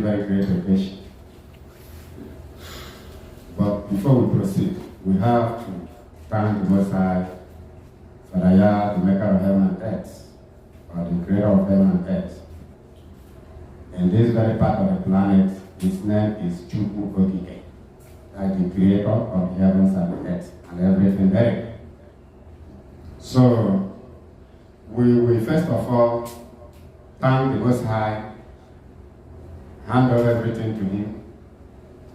very, very great occasion. But before we proceed, we have to thank the Most High, Father, the maker of heaven and earth, or the creator of heaven and earth. In this very part of the planet, his name is Chukwu Okike, like the creator of the heavens and the earth and everything there. So, we will first of all thank the Most High, hand over everything to him,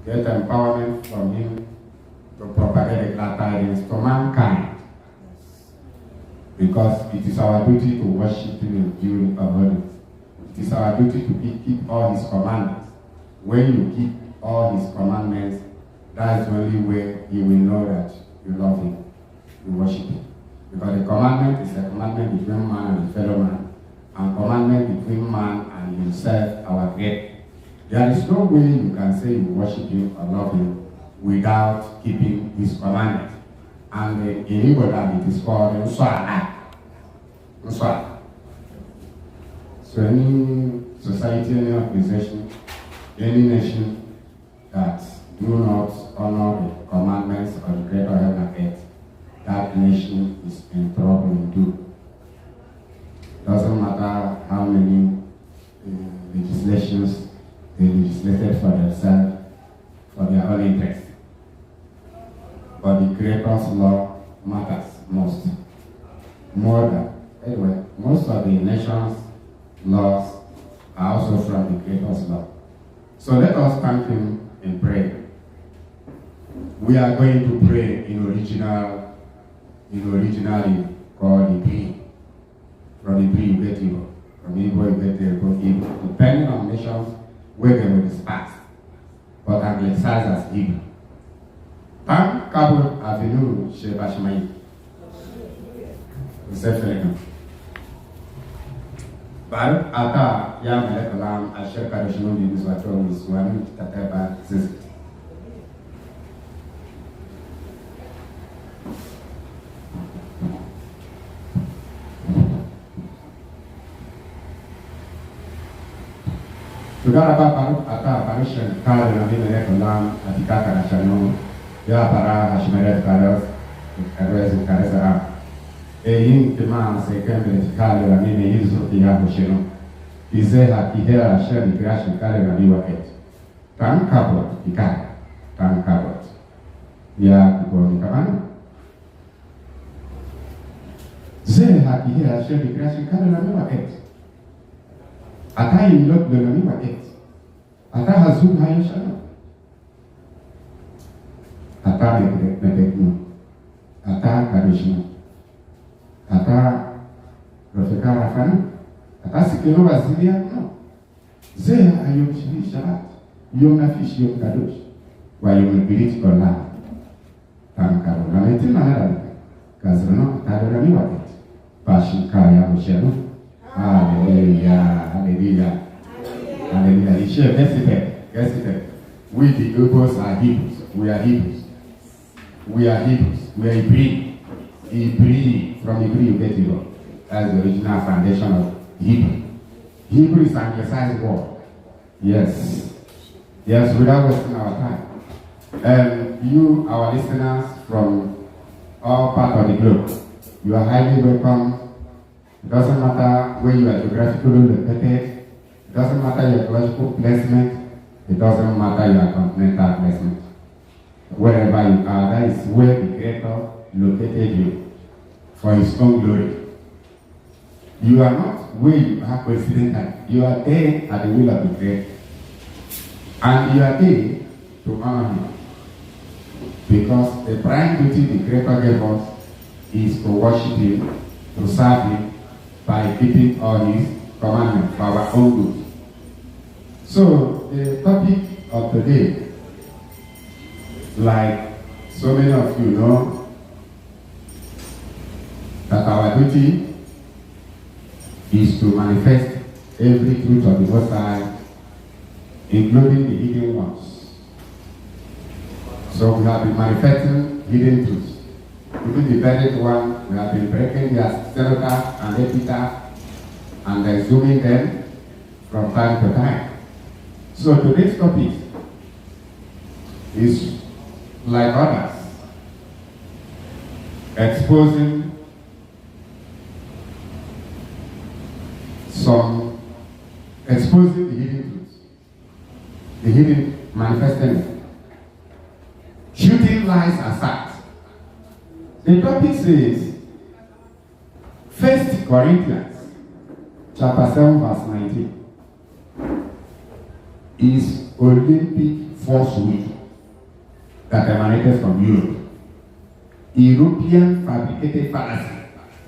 get empowerment from him to propagate the glad tidings to mankind. Because it is our duty to worship him during our bodies. It is our duty to keep all his commandments. When you keep all his commandments, that is the only way he will know that you love him, you worship him. Because the commandment is a commandment between man and his fellow man, and commandment between man and himself, our Creator. There is no way you can say you worship him or love him without keeping his commandment. And in Igbo land it is called Nswala. Nswala. So any society, any organization, any nation that do not honor the commandments of the Creator of heaven and earth, that nation is in trouble indeed. Doesn't matter how many legislations they legislated for themselves, for their own interest. But the Creator's law matters most. More than, anyway, most of the nation's laws are also from the Creator's law. So let us thank him in prayer. We are going to pray in originally called Ibri. From Ibri you get Igbo. From Igbo you get Igbo. Depending on nations where they were dispersed, but anglicized as Igbo. Tam Kabul Avenue Shebashmai. Sefelekam. Baru ata ya melekalam ashir karishinu di miswato miswani tateba zizit. Saudara Bapak atau Parishan kalau nabi melekalam atika karashanu ya para hashmeret karas karas karasara. Eyin kema sekembe kale la mimi hizo ya kusheno. Ize hakihera sheri grashi kale na biwa et. Tankabot ikaya. Tankabot. Ya kiboni kamana. Ze hakihera sheri grashi kale na biwa et. Ata imlok de la biwa et. Ata hazun hayashana. Ata mebekno. Ata karishna. Ata Rafika Rafana, ata sikeno Basilia, no. Zea ayom shiri shabat, yom nafish yom kadosh, wa yom birit kola. Tankaro, la metin manera, kazrano, tadorami waket. Pashikaya Mosheno. Hallelujah, hallelujah. Hallelujah. He shared, guess it. We the Hebrews are Hebrews. We are Hebrews. We are Hebrews. We are Hebrew. Hebrew, from Hebrew you get Hebrew. That's the original foundation of Hebrew. Hebrew is an anglicized word. Yes. Yes, without wasting our time. You, our listeners from all parts of the globe, you are highly welcome. It doesn't matter where you are geographically located. It doesn't matter your ecological placement. It doesn't matter your continental placement. Wherever you are, that is where the Creator located you for his own glory. You are not where you are coincidental. You are there at the will of the Creator. And you are there to honor him. Because the prime duty the Creator gave us is to worship him, to serve him by keeping all his commandments for our own good. So the topic of today, like so many of you know, that our duty is to manifest every truth of the Most High, including the hidden ones. So we have been manifesting hidden truths. Even the buried one, we have been breaking their stenograph and epitaph and exhuming them from time to time. So today's topic is like others, exposing the hidden truths, the hidden manifesting, shooting lies aside. The topic says, 1 Corinthians chapter 7 verse 19 is Olympic falsehood that emanated from Europe. European fabricated fallacy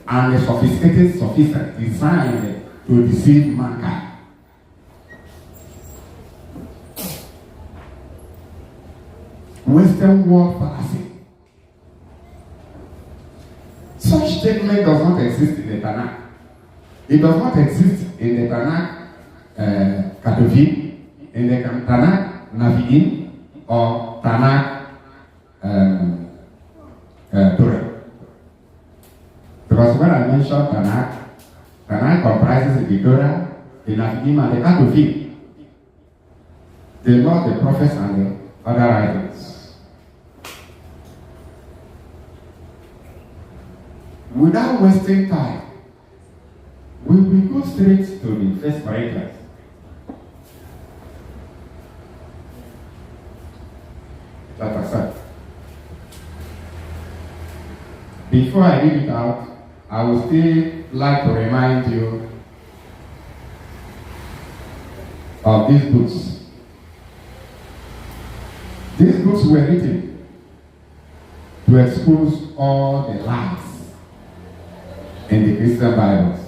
and a sophisticated sophist designed to deceive mankind. Western world fallacy. Such statement does not exist in the Tanakh. It does not exist in the Tanakh Ketuvim, in the Tanakh Navi'im, or Tanakh Torah. Because when I mention Tanakh comprises the Torah, the Navi'im, and the Ketuvim, the law, the prophets, and the other writings. Without wasting time, we will go straight to the 1 Corinthians. Chapter 7. Before I read it out, I would still like to remind you of these books. These books were written to expose all the lies in the Christian Bibles.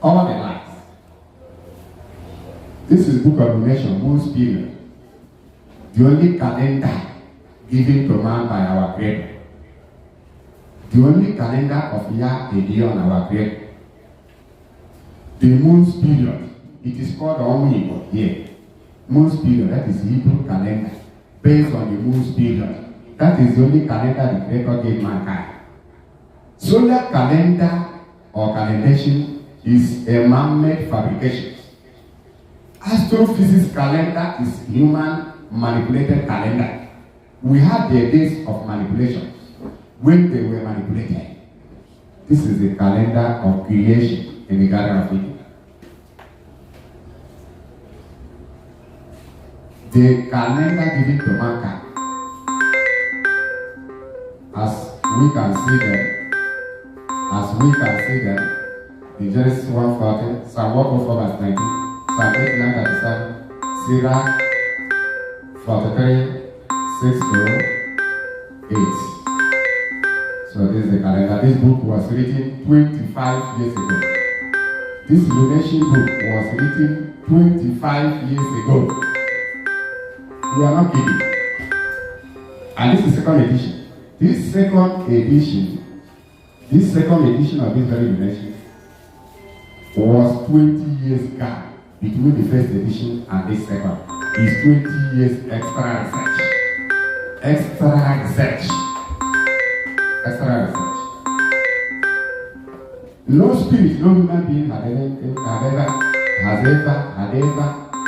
All the lies. This is Book of Revelation, Moon's period. The only calendar given to man by our Creator. The only calendar of Yah on our Creator. The moon's period. It is called Omni here. Moon's period, that is Hebrew calendar. Based on the moon's period. That is the only calendar the Creator gave mankind. Solar calendar or calendation is a man-made fabrication. Astrophysics calendar is human manipulated calendar. We have the days of manipulation when they were manipulated. This is the calendar of creation in the Garden of Eden. The calendar given to mankind, as we can see them, in Genesis 1:40, Psalm 104 verse 19, Psalm 89:37, Sirach 43, 6 to 8. So this is the calendar. This book was written 25 years ago. This lunation book was written 25 years ago. We are not kidding. And this is second edition. This second edition of this very lunation was 20 years gap between the first edition and this second. It's 20 years extra research. No spirit, no human being has ever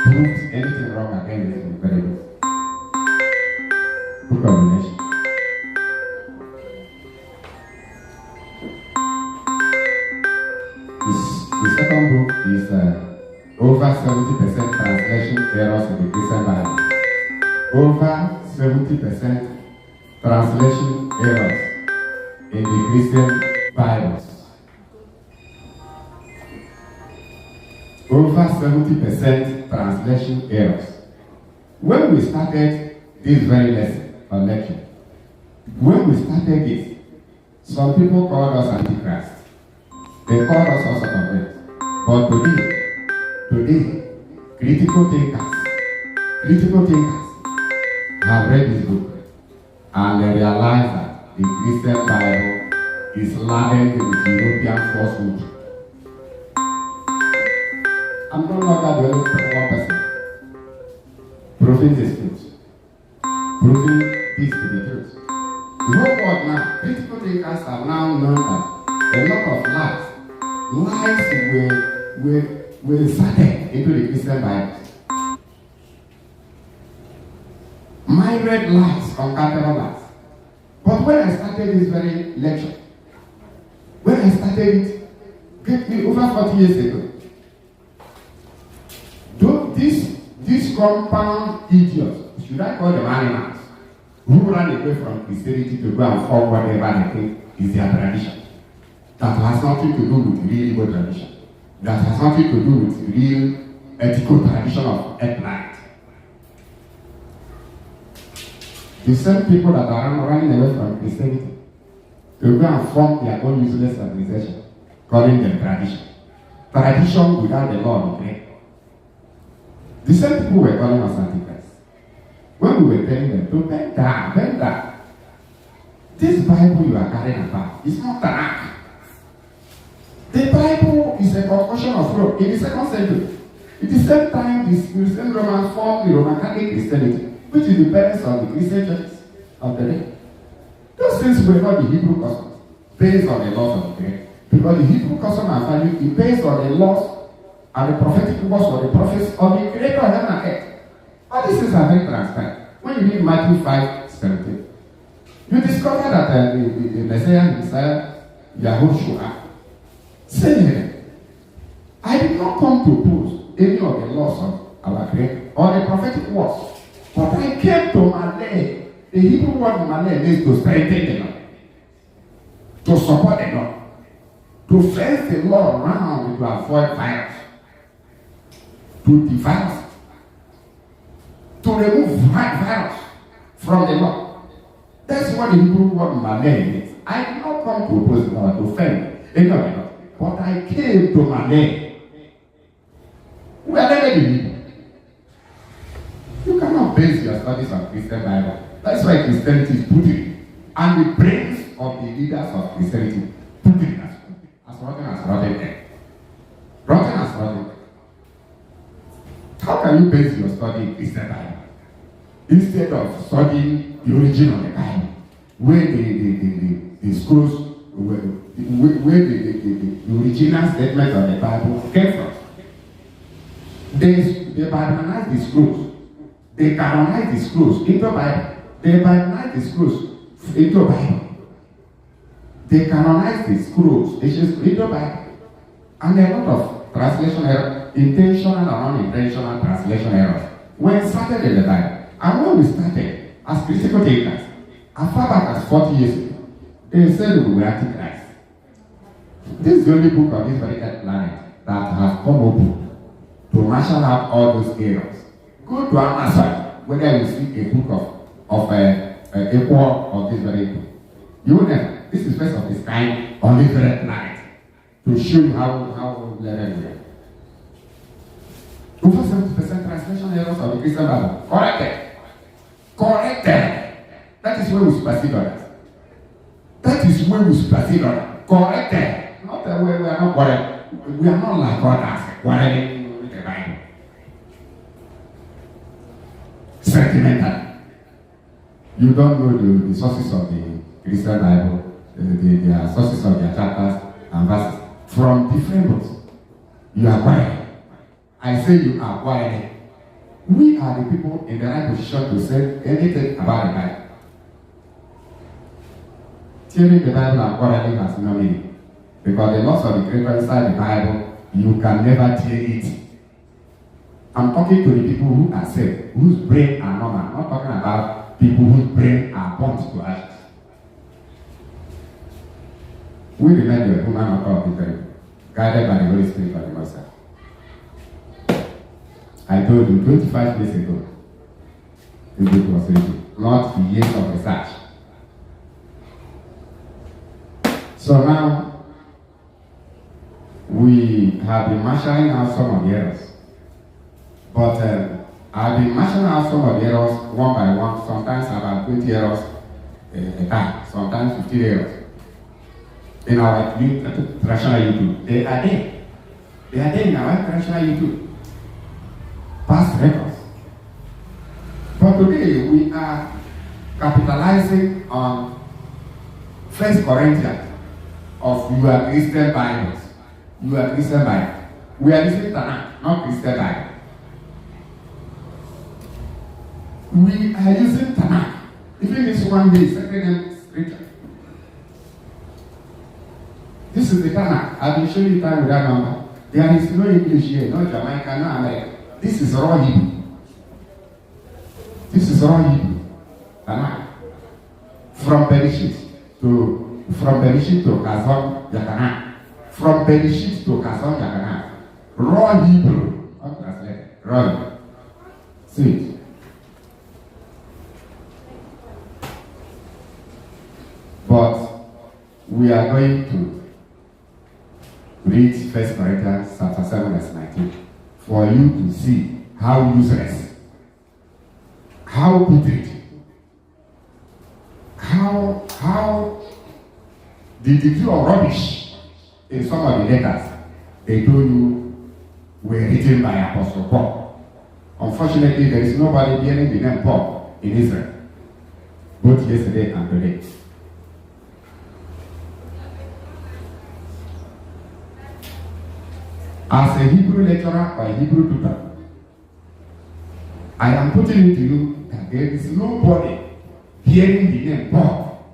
proved anything wrong against this incredible book of Revelation. The second book is over 70% translation errors in the Christian Bible. Over 70% translation errors in the Christian Bibles. Over 70% translation errors. When we started this very lesson or lecture, some people called us Antichrist. They called us all sorts of things. But today, critical thinkers have read this book and they realize that the Christian Bible is laden with European falsehood. I'm no longer the only one person proving this truth, proving this to be truth. The whole world now, critical thinkers have now known that a lot of lies were inserted into the Christian Bible. myriad lies, uncountable lies. But when I started this very lecture, when I started it over 40 years ago, these compound idiots, should I call them animals, who ran away from Christianity to go and form whatever they think is their tradition, that has nothing to do with real Igbo tradition, that has nothing to do with real ethical tradition of earthlight. The same people that are running away from Christianity to go and form their own useless organization, calling them tradition. Tradition without the law of grace. The same people were calling us antichrist. When we were telling them to bend down. This Bible you are carrying about is not an ark. The Bible is a concussion of Rome in the 2nd century. At the same time, the Christian Romans formed the Roman Catholic Christianity, which is the parents of the Christian churches of the day. Those things were not the Hebrew customs, based on the laws of the day. Because the Hebrew custom and value is based on the laws and the prophetic words of the prophets of the creator of heaven and earth. All these things are very transparent. When you read Matthew 5:17, you discover that the Messiah himself, Yahushua, said, I did not come to oppose any of the laws of our creator or the prophetic words, but I came to Malay. The Hebrew word Malay means to strengthen the law, to support the law, to fence the law around to avoid violence, to devise, to remove violence from the law. That's what the Hebrew word Malay means. I did not come to oppose the law, to fence any of the law, but I came to Malay. We are never the Hebrew. You cannot base your studies on Christian Bible. That's why Christianity is putting, and the brains of the leaders of Christianity putting as rotten as rotten egg. Rotten as rotten egg. How can you base your study in Christian Bible instead of studying the origin of the Bible, where the scrolls, where the original statement of the Bible came from? They Bible-nize the scrolls. They canonize the scrolls into Bible. They Bible-nize the scrolls into Bible. They canonize the scrolls into Bible. And a lot of translation errors, intentional and unintentional translation errors, when started in the Bible. And when we started as critical thinkers, as far back as 40 years ago, they said we were antichrist. This is the only book on this very planet that has come open to marshal out all those errors. Go to Amazon, whether you see a book of equal of this very book. You will know this is first of its kind on this very planet to show you how learned we are. Over 70% translation errors of the Christian Bible. Corrected. That is where we supersede others. That is where we supersede others. Corrected. Not that we are not correct. We are not like others. Corrected with the Bible. Sentimental. You don't know the sources of the Christian Bible, the sources of their chapters and verses from different books. You are quiet. I say you are quiet. We are the people in the right position to say anything about the Bible. Tearing the Bible and quarreling has no meaning. Because the laws of the creator inside the Bible, you can never tear it. I'm talking to the people who are saved, whose brain are normal. I'm not talking about people whose brain are burnt to ashes. We remain the human author of the Bible, guided by the Holy Spirit of the Master. I told you 25 years ago, the book was written, not the years of research. So now, we have been marshalling out some of the errors. But I've been marshalling out some of the errors one by one, sometimes about 20 errors a time, sometimes 50 errors. In our traditional YouTube, they are there. They are there in our traditional YouTube. Past records. But today we are capitalizing on 1 Corinthians of your Christian Bibles. Your Christian Bible. We are listening to that, not Christian Bible. we are using Tanakh. Even this one day, second scripture. This is the Tanakh. I will show you time with that number. There is no English here, no Jamaican, no American. This is raw Hebrew. This is raw Hebrew. Tanakh. From Bereshit to Kazon Yakanah. From Bereshit to Kazon Yakanah. Raw Hebrew. Untranslated. Raw. See it. But we are going to read 1 Corinthians chapter 7 verse 19 for you to see how useless, how putrid, how the degree of rubbish in some of the letters they told you were written by Apostle Paul. Unfortunately, there is nobody bearing the name Paul in Israel, both yesterday and today. As a Hebrew lecturer or a Hebrew tutor, I am putting it to you that there is nobody hearing the name Paul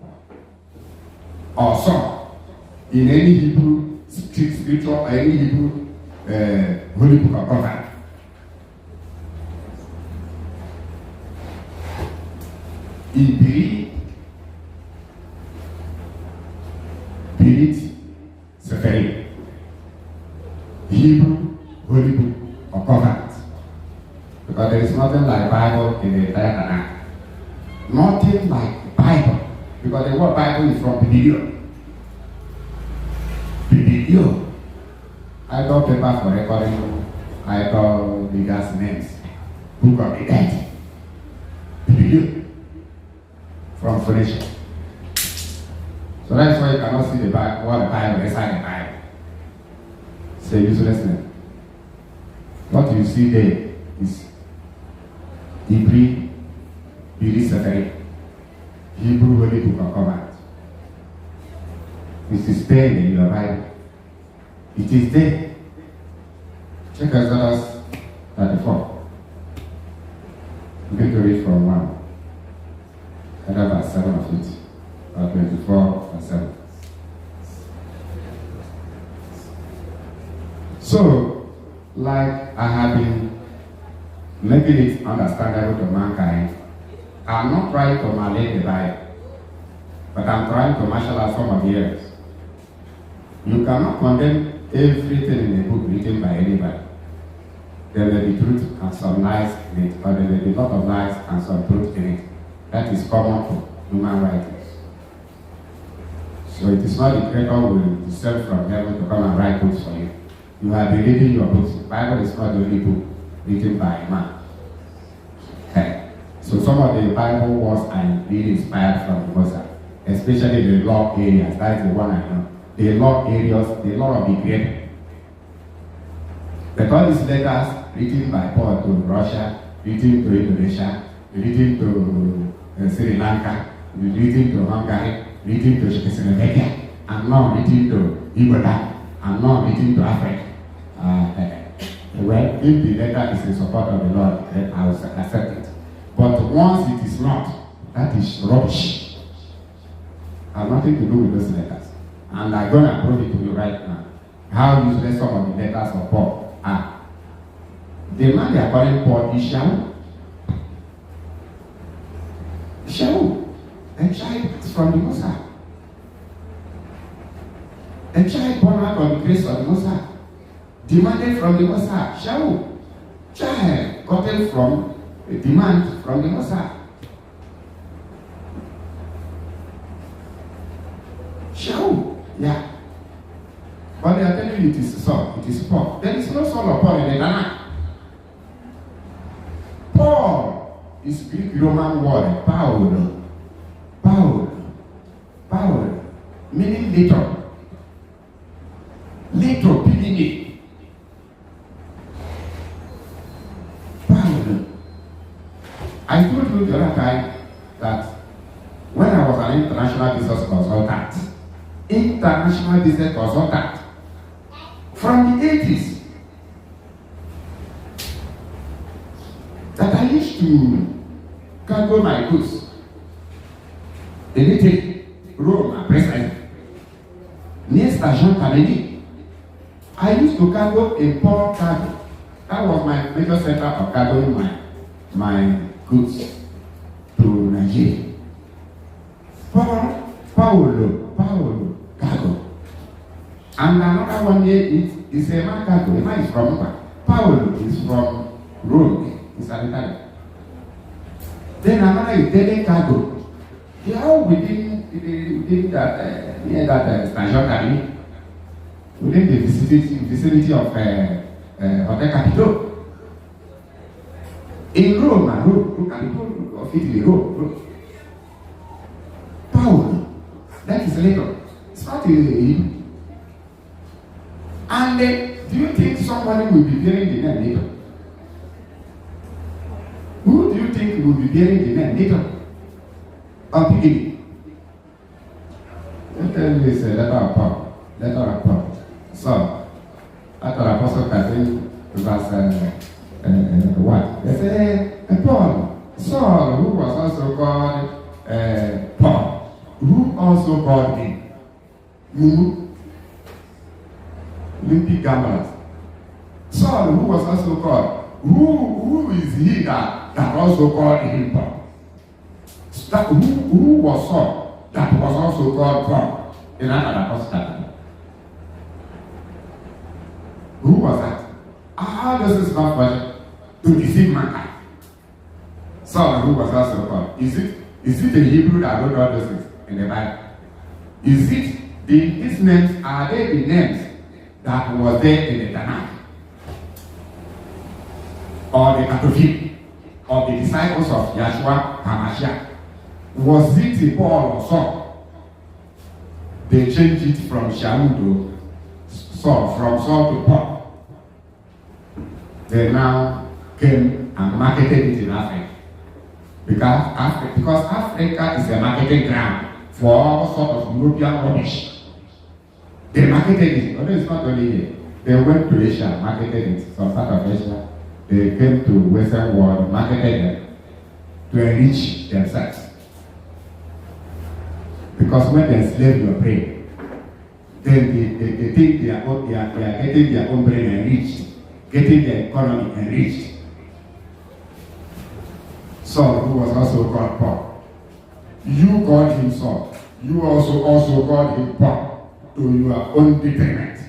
or Saul in any Hebrew scripture or any Hebrew Holy Book of Prophet. Ibiri, Birit, Seferi. Hebrew Holy Book of Covenant. Because there is nothing like Bible in the entire Tanakh. Nothing like Bible. Because the word Bible is from Biblion. Biblion. I got paper for recording. I got leaders' names. Book of the Dead. Biblion. From Phoenicia. So that's why you cannot see the Bible, what the Bible inside the Bible. It's a useless name. What you see there is Hebrew, Hebrew Holy Book of Covenant. It is there in your Bible. It is there. Check Exodus 34. I'm going to read from 1. Either verse 7 of it, or 24 verse 7. So, like I have been making it understandable to mankind, I'm not trying to malate the Bible, but I'm trying to marshal out some of the errors. You cannot condemn everything in a book written by anybody. There may be truth and some lies in it, or there may be a lot of lies and some truth in it. That is common to human writings. So it is not the Creator who will descend from heaven to come and write books for you. You have been reading your books. The Bible is not the only book written by a man. Okay. So some of the Bible words are really inspired from the Moses, especially the law areas. That is the one I know. The law areas, the law of the Creator. But all these letters written by Paul to Russia, written to Indonesia, written to Sri Lanka, written to Hungary, written to Czechoslovakia, and now written to Ebola, and now written to Africa. Well, if the letter is in support of the Lord, then I will accept it. But once it is not, that is rubbish. I have nothing to do with those letters. And I'm going to prove it to you right now. How useless some of the letters of Paul are. The man they are calling Paul is Shaul. Shaul, a child from the Most High. A child born out of the grace of the Most High. Demanded from the Most High. Shaul, child gotten from a demand from the Most High. Shaul, yeah. But they are telling you it is Saul, it is Paul. There is no Saul or Paul in the Tanakh. Paul is Greek Roman word, Paul, meaning little, beginning. Paul. I told you the other time that when I was an international business consultant, from the 80s, that I used to cargo my goods. Anything, Rome, precisely. Near Station Kennedy. I used to cargo import cargo. That was my major center of cargoing my goods to Nigeria. Paulo, cargo. And another one here is a man cargo. A man is from Paulo is from Rome, in Italy. Then another is daily cargo. They are all within that near that Station Kennedy. Within the vicinity of Hotel Capitol. In Rome, Capitol of Italy, Rome. Paul, that is later. It's not a and do you think somebody will be bearing the name later? Who do you think will be bearing the name later? Or beginning? Let me tell you this letter of Paul. Letter of Paul. So, after Apostle Catherine, verse what? They say, Paul, Saul, who was also called Paul, who also called him Olympic gamblers. Saul, who was also called, who is he that also called him Paul? Who was Saul that was also called Paul? In another Apostle Catherine. Who was that? How does this not work to deceive mankind? Saul, who was also called. Is it the Hebrew that wrote all those things in the Bible? Is it these names, are they the names that was there in the Tanakh? Or the Ketuvim? Or the disciples of Yahshua HaMashiach? Was it the Paul or Saul? They changed it from Shaul to Saul, from Saul to Paul. They now came and marketed it in Africa. Because Africa is a marketing ground for all sorts of European rubbish. They marketed it, although it's not only here. They went to Asia, marketed it, some part of Asia. They came to Western world, marketed them to enrich themselves. Because when they enslave your brain, then they think they are getting their own brain enriched, getting their economy enriched. Saul, who was also called Paul. You called him Saul. You also called him Paul to your own detriment.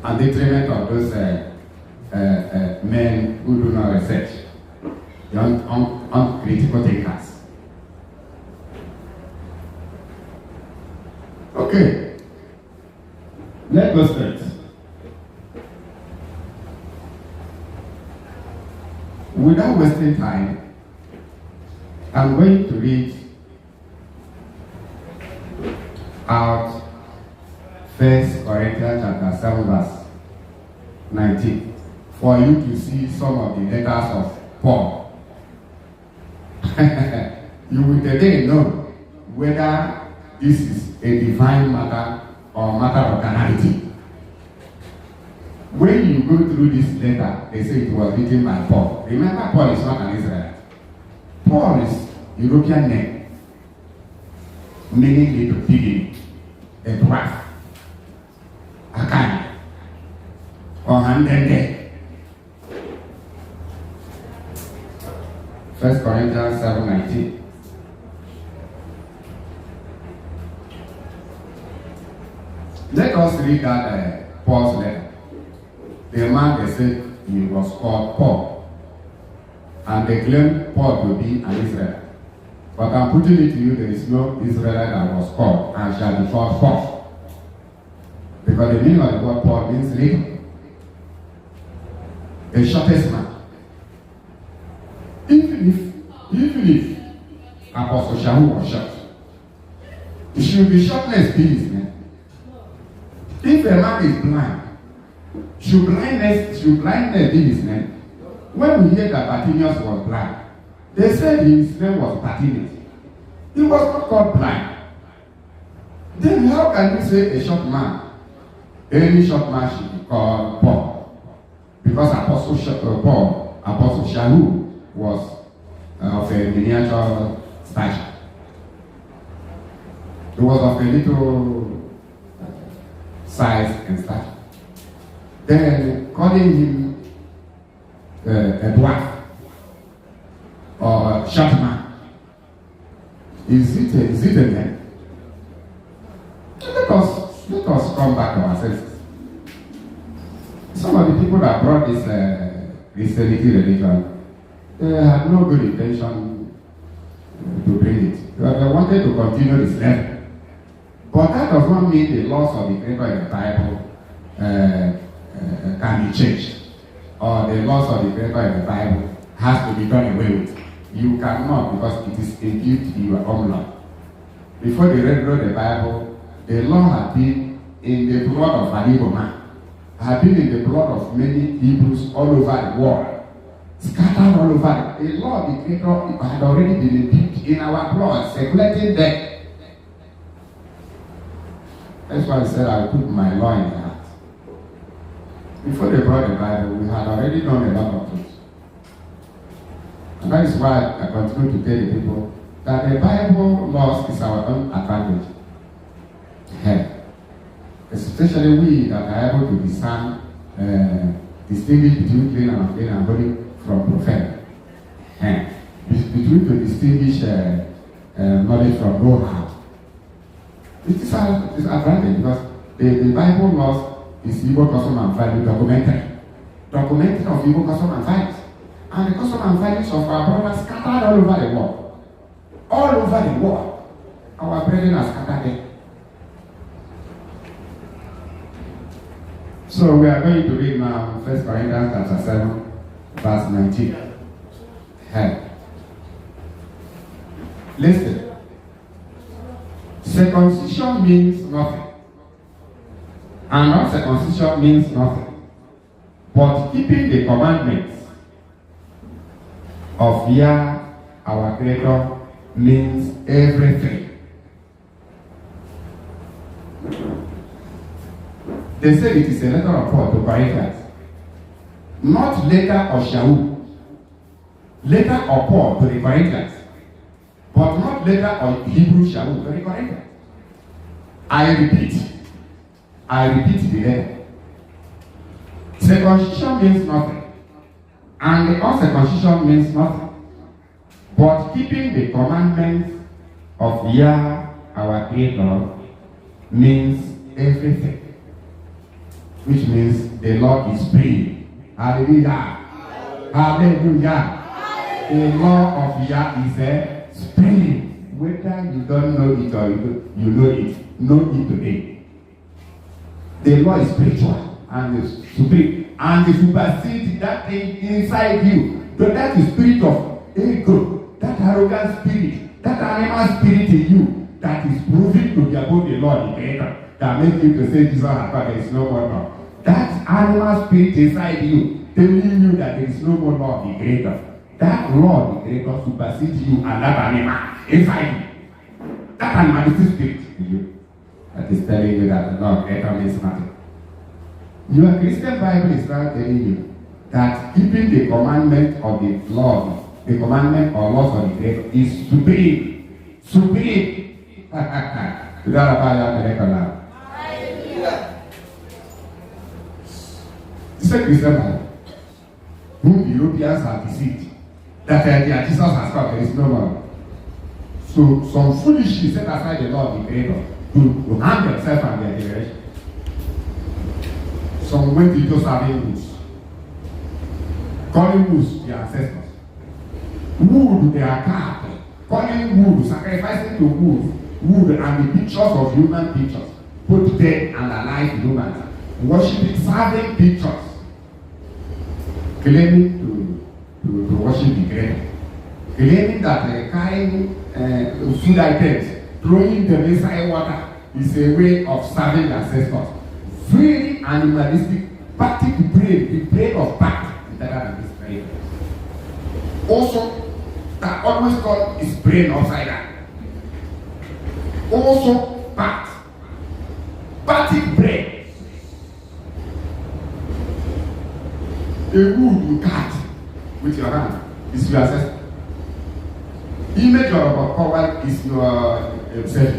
And detriment of those men who do not research, the uncritical thinkers. Okay. Let's go straight. Without wasting time, I'm going to read out 1 Corinthians chapter 7 verse 19 for you to see some of the letters of Paul. You will today know whether this is a divine matter or matter of carnality. When you go through this letter, they say it was written by Paul. Remember, Paul is not an Israelite. Paul is European name, meaning little piggy, a dwarf, a kind, or handed. 1 Corinthians 7:19. Let us read that Paul's letter. The man, they said he was called Paul. And they claim Paul to be an Israelite. But I'm putting it to you, there is no Israelite that was called and shall be called Paul. Because the meaning of the word Paul means little. The shortest man. Even if Apostle Shaul was short, it should be shortness be his name. If a man is blind, should blindness be his name? When we hear that Bartimaeus was blind, they said his name was Bartimaeus. He was not called blind. Then how can you say a short man? Any short man should be called Paul. Because Apostle Shaul was of a miniature statue. It was of a little size and stature. Then calling him a dwarf or a short man. Is it a man? Let us come back to our senses. Some of the people that brought this Christianity religion, they had no good intention to bring it. They wanted to continue this level. But that does not mean the laws of the Creator in the Bible can be changed. Or the laws of the Creator in the Bible has to be done away with. You cannot, because it is a gift in your own law. Before they wrote the Bible, the law had been in the blood of an evil man, had been in the blood of many Hebrews all over the world, scattered all over. The law of the Creator had already been imbued in our blood, circulating there. That's why I said I put my law in the heart. Before they brought the Bible, we had already done a lot of things. And that is why I continue to tell the people that the Bible laws is our own advantage. Especially we that are able to discern, distinguish between clean and unclean and holy from prophetic. Between to distinguish knowledge from know-how. It is our advantage because the Bible laws is evil custom and value documentary. Documentary of evil custom and values. And the custom and values of our brothers scattered all over the world. All over the world. Our brethren are scattered there. So we are going to read now 1 Corinthians chapter 7, verse 19. Listen. Circumcision means nothing. And uncircumcision means nothing. But keeping the commandments of Yah, our Creator, means everything. They said it is a letter of Paul to Corinthians. Not letter of Shaul. Letter of Paul to the Corinthians. But not letter of Hebrew Shaul to the Corinthians. I repeat the letter. Circumcision means nothing. And the uncircumcision means nothing. But keeping the commandments of Yah, our Creator, means everything. Which means the Lord is free. Hallelujah. Hallelujah. The law of Yah is a spring. Whether you don't know it or you know it, know it today. The law is spiritual and is supreme. And it supersedes that thing inside you. But that is spirit of ego, that arrogant spirit, that animal spirit in you that is proving to be above the Lord, the Creator. That makes you to say Jesus has come, there is no more law. That animal spirit inside you, telling you that there is no more law of the Creator. That law of the Creator supersedes you and that animal inside you. That animalistic spirit in you that is telling you that the law of the Creator means nothing. Your Christian Bible is now telling you that keeping the commandment of the law, the commandment or laws of the Creator is supreme. Supreme. Is that about your Creator now? It's a Christian Bible, whom the Europeans have deceived, that their Jesus has come, there is no more. So some foolishly set aside the law of the Creator to harm themselves and their generation. Some went into serving woods, calling woods their ancestors. Wood their calf, calling wood, sacrificing to wood and the pictures of human pictures, both dead and alive humans, worshiping, serving pictures, claiming to worship the Creator, claiming that carrying food items, throwing them inside water is a way of serving the ancestors. Very animalistic, practice the brain of practice is better than this brain. Also, that always called his brain upside down. Also, practice brain. A wood you cut with your hand is your ancestor. Image of power is your self.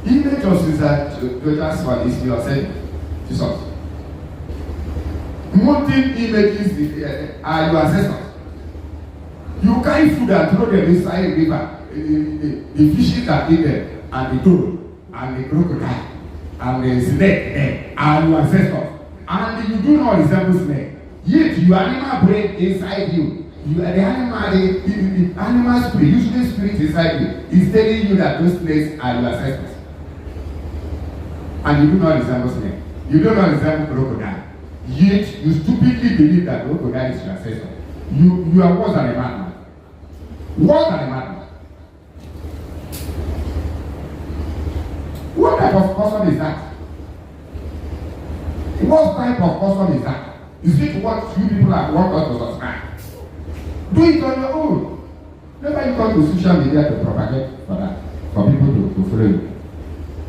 Image of Caesar is your self. Jesus. Mountain images are your ancestors. You carry food and throw them inside the river. The fishes that eat them, and the toad, and the crocodile, and the snake are your ancestors. And you do not resemble snake. Yet your animal brain inside you. You are the animal spirit, usually spirit inside you, is telling you that those snakes are your ancestors. And you do not resemble snake. You do not resemble crocodile. Yet you stupidly believe that crocodile is your ancestor. You are worse than a madman. Worse than a madman. What type of person is that? What type of person is that? Is it what you people have want us to subscribe? Do it on your own. Never you come to social media to propagate for that, for people to follow you,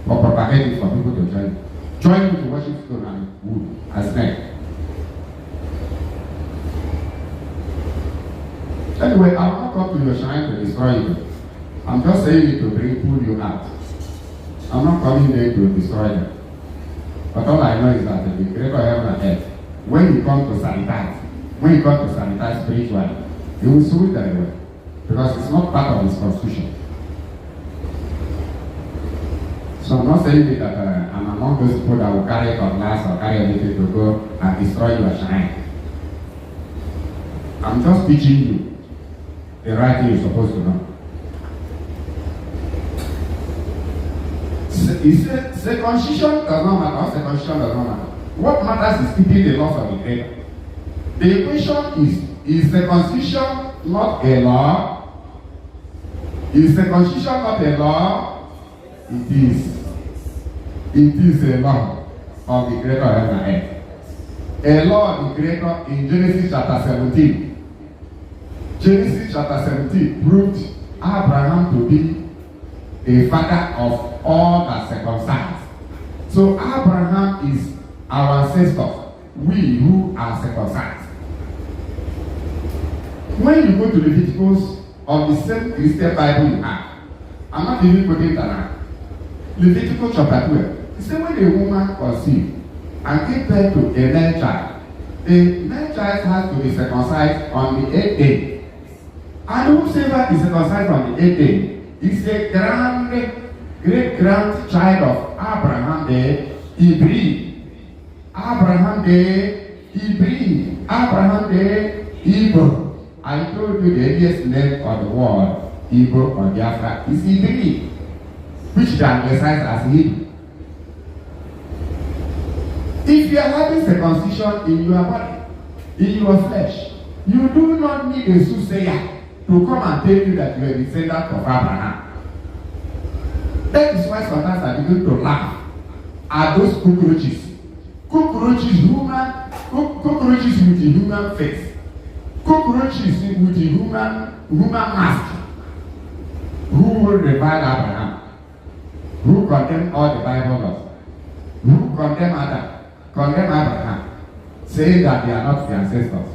or propagate it for people to join you. Join you to worship stone and wood as men. Anyway, I will not come to your shrine to destroy you. I'm just saying it to pull you out. I'm not coming there to destroy them. But all I know is that the creator of heaven and earth, when you come to sanitize spiritually, he will sue it very well. Because it's not part of his constitution. So I'm not saying that I'm among those people that will carry cutlass or carry anything to go and destroy your shrine. I'm just teaching you the right thing you're supposed to know. He said, circumcision does not matter. Circumcision does not matter. What matters is keeping the laws of the Creator. The question is circumcision not a law? Is circumcision not a law? It is. It is a law of the Creator of heaven and earth. A law of the Creator in Genesis chapter 17. Genesis chapter 17 proved Abraham to be a father of all that circumcised. So Abraham is our ancestor, we who are circumcised. When you go to Leviticus of the same Christian Bible you have, I'm not even quoting that. Leviticus chapter 12. It says when a woman conceived and gave birth to a male child, the male child has to be circumcised on the 8th day. And whosoever is circumcised on the 8th day is a great-grandchild of Abraham the Hebrew. Abraham the Hebrew. Abraham the Hebrew. I told you the earliest name of the world, Hebrew or Biafra, is Hebrew, which they emphasize as Hebrew. If you are having circumcision in your body, in your flesh, you do not need a soothsayer to come and tell you that you are a descendant of Abraham. That is why sometimes I begin to laugh at those cockroaches. Cockroaches with a human face. Cockroaches with a human mask. Who will revile Abraham? Who condemn all the Bible laws? Who condemn Adam? Condemn Abraham, saying that they are not the ancestors.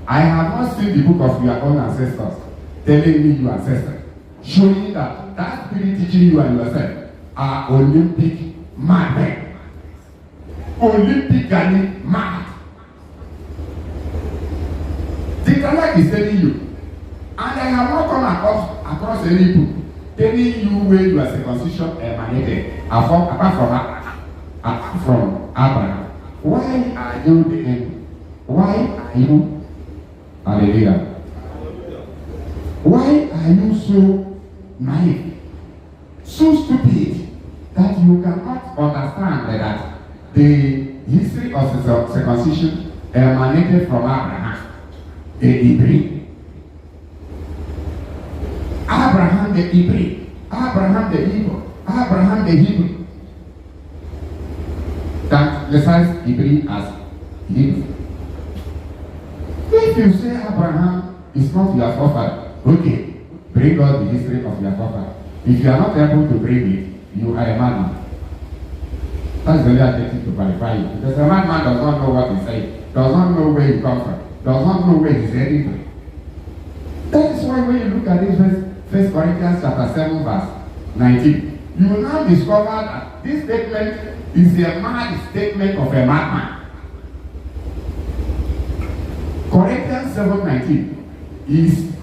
I have not seen the book of your own ancestors telling me you are ancestors, showing that spirit teaching you and yourself are Olympic madmen. Olympically mad. The Tanakh is telling you, and I have not come across any book telling you where your circumcision emanated apart from Abraham. Why are you the enemy? Why are you? Hallelujah. Why are you so naive, so stupid that you cannot understand that the history of circumcision emanated from Abraham, the Hebrew? Abraham the Hebrew, Abraham the Hebrew, Abraham the Hebrew. That decides Hebrew as Hebrew. If you say Abraham is not your forefather, okay, bring out the history of your forefather. If you are not able to bring it, you are a madman. That's the only adjective to qualify you. Because a madman does not know what he's saying, does not know where he comes from, does not know where he's heading to. That is why when you look at this verse, Corinthians chapter 7 verse 19, you will now discover that this statement is a mad statement of a madman. Corinthians 7:19 is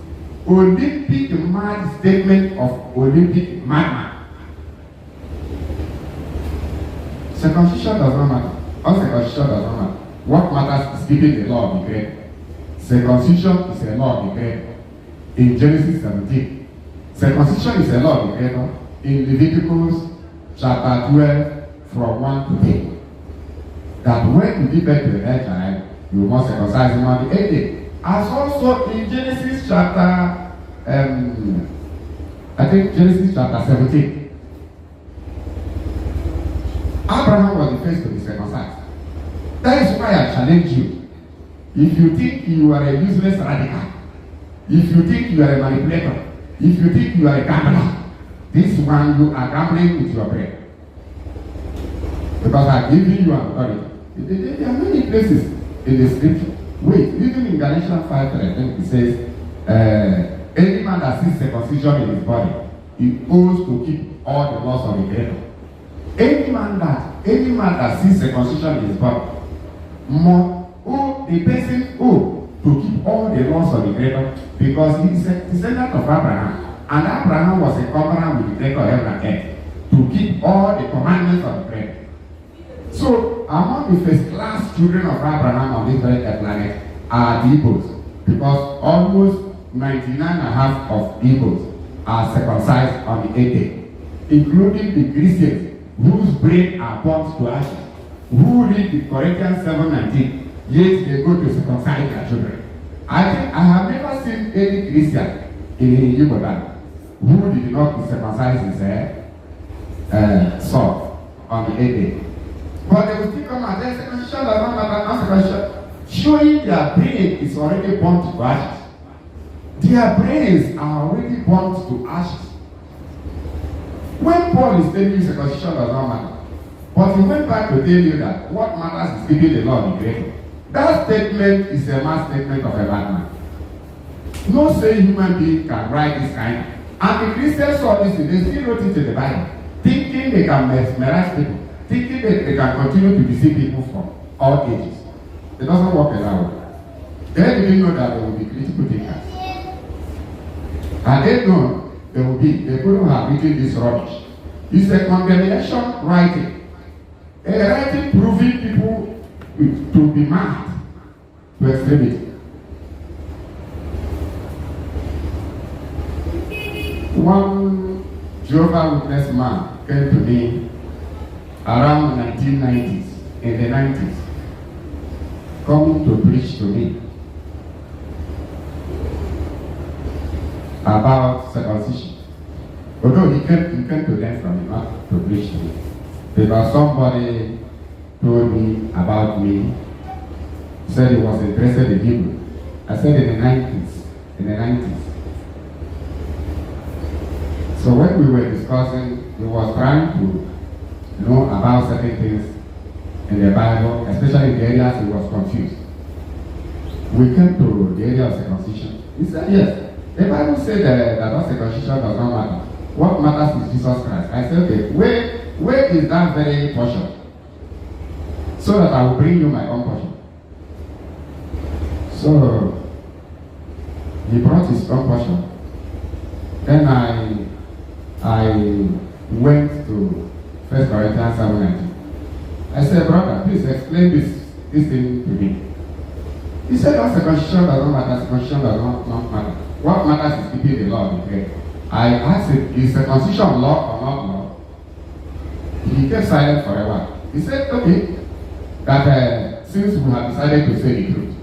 Olympic mad statement of Olympic madman. Circumcision does not matter. Uncircumcision does not matter. What matters is keeping the law of the Creator. Circumcision is a law of the Creator. In Genesis 17, circumcision is a law of the Creator. In Leviticus chapter 12, from 1 to 8, that when you give birth to a child, you must circumcise him on the 8th day. As also in Genesis chapter, Genesis chapter 17, Abraham was the first to be circumcised. That is why I challenge you. If you think you are a useless radical, if you think you are a manipulator, if you think you are a gambler, this one you are gambling with your brain. Because I am giving you an authority. There are many places in the scripture. Wait, even in Galatians 5:13, it says, any man that sees circumcision in his body, he owes to keep all the laws of the Creator. Any man that sees circumcision in his body, the person owes to keep all the laws of the Creator, because he is a descendant of Abraham, and Abraham was a covenant with the Creator of heaven and earth to keep all the commandments of the Creator. So, among the first-class children of Abraham on this very planet are the Igbos, because almost 99.5% of Igbos are circumcised on the 8th day, including the Christians whose brain are burnt to ashes, who read the Corinthians 7:19, yet they go to circumcise their children. I have never seen any Christian in Igbo land who did not circumcise his son on the 8th day. But they will still come and say circumcision does not matter, not circumcision, showing their brain is already burnt to ashes. Their brains are already burnt to ashes. When Paul is telling you circumcision does not matter, but he went back to tell you that what matters is keeping the law of the Creator. That statement is a mass statement of a madman. No sane human being can write this kind. And the Christians saw this, they still wrote it in the Bible, thinking they can mesmerize people, thinking that they can continue to deceive people from all ages. It doesn't work that way. They didn't know that there will be critical thinkers. And they know they couldn't have written this rubbish. It's a condemnation writing. A writing proving people to be mad to extremity. One Jehovah's Witness man came to me around 1990s, in the 90s, coming to preach to me about circumcision. Although he came to learn from me, not to preach to me. Because somebody told me about me, said he was interested in Hebrew. I said in the 90s. So when we were discussing, he was trying to know about certain things in the Bible, especially in the areas he was confused. We came to the area of circumcision. He said, yes, the Bible said that circumcision does not matter. What matters is Jesus Christ. I said, okay, where is that very portion? So that I will bring you my own portion. So he brought his own portion. Then I went to 1 Corinthians 7:19. I said, brother, please explain this thing to me. He said, oh, circumcision does not matter, circumcision does not matter. What matters is keeping the law of the Creator. I asked him, is circumcision law or not law? He kept silent for a while. He said, okay, that since we have decided to say the truth,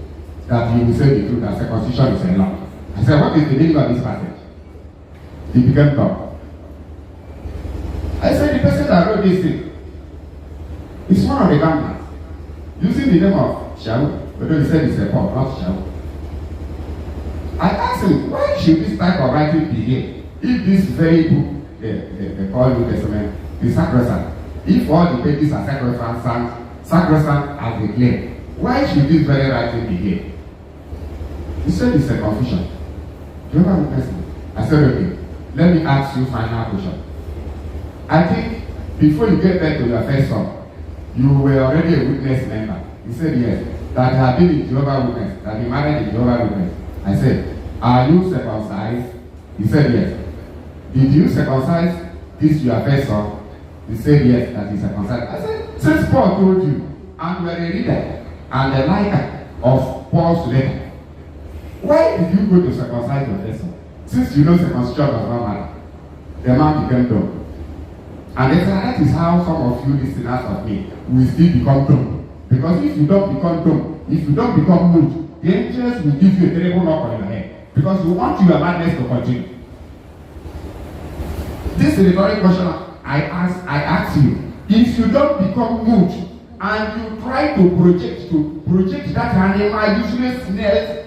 that he will say the truth, that circumcision is a law. I said, what is the meaning of this passage? He became dumb. I said, the person that wrote this thing is one of the gamblers, using the name of Shaul, although he said it's a pop, not Shaul. I asked him, why should this type of writing be here? If this very book, the New Testament, is sacrosanct, if all the pages are sacrosanct as they claim, why should this very writing be here? He said it's a confusion. Jehovah's Witness. I said, okay, let me ask you final question. I think before you get back to your first son, you were already a witness member. He said yes. That you have been in Jehovah's Witness, that you married in Jehovah's Witness. I said, are you circumcised? He said yes. Did you circumcise this your first son? He said yes, that he circumcised. I said, since Paul told you, and you are a reader and a liker of Paul's letter, why did you go to circumcise your first son? Since you know circumcision does not matter, the man became dumb. And they said, that is how some of you listeners of me will still become dumb. Because if you don't become dumb, if you don't become mood, the angels will give you a terrible knock on your head. Because you want your madness to continue. This is the very question I ask you. If you don't become mood and you try to project that animal, useless snail,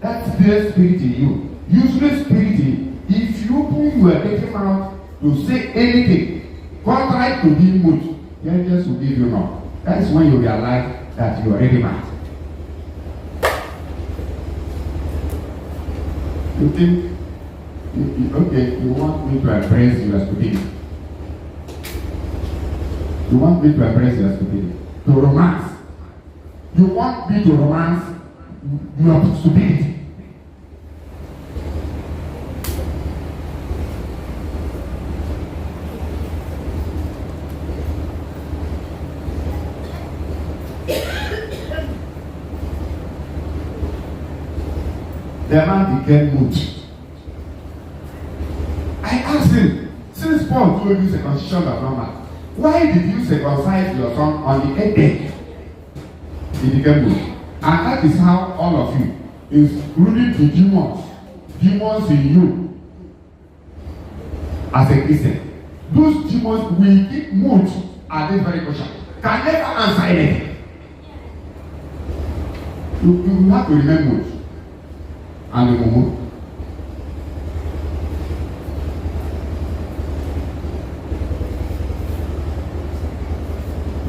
that snail spirit in you, useless spirit, if you put your dirty mouth to say anything contrary to being mood, the angels will give you no. That is when you realize that you are already mad. You think, okay, you want me to embrace your stupidity. You want me to embrace your stupidity. To romance. You want me to romance your stupidity. The man became mood. I asked him, since Paul told you circumcision does not matter, why did you circumcise your son on the 8th day? He became mood. And that is how all of you, including the demons in you, as a Christian, those demons will keep mood at this very question. Can never answer anything. You have to remain mood. And the mumu.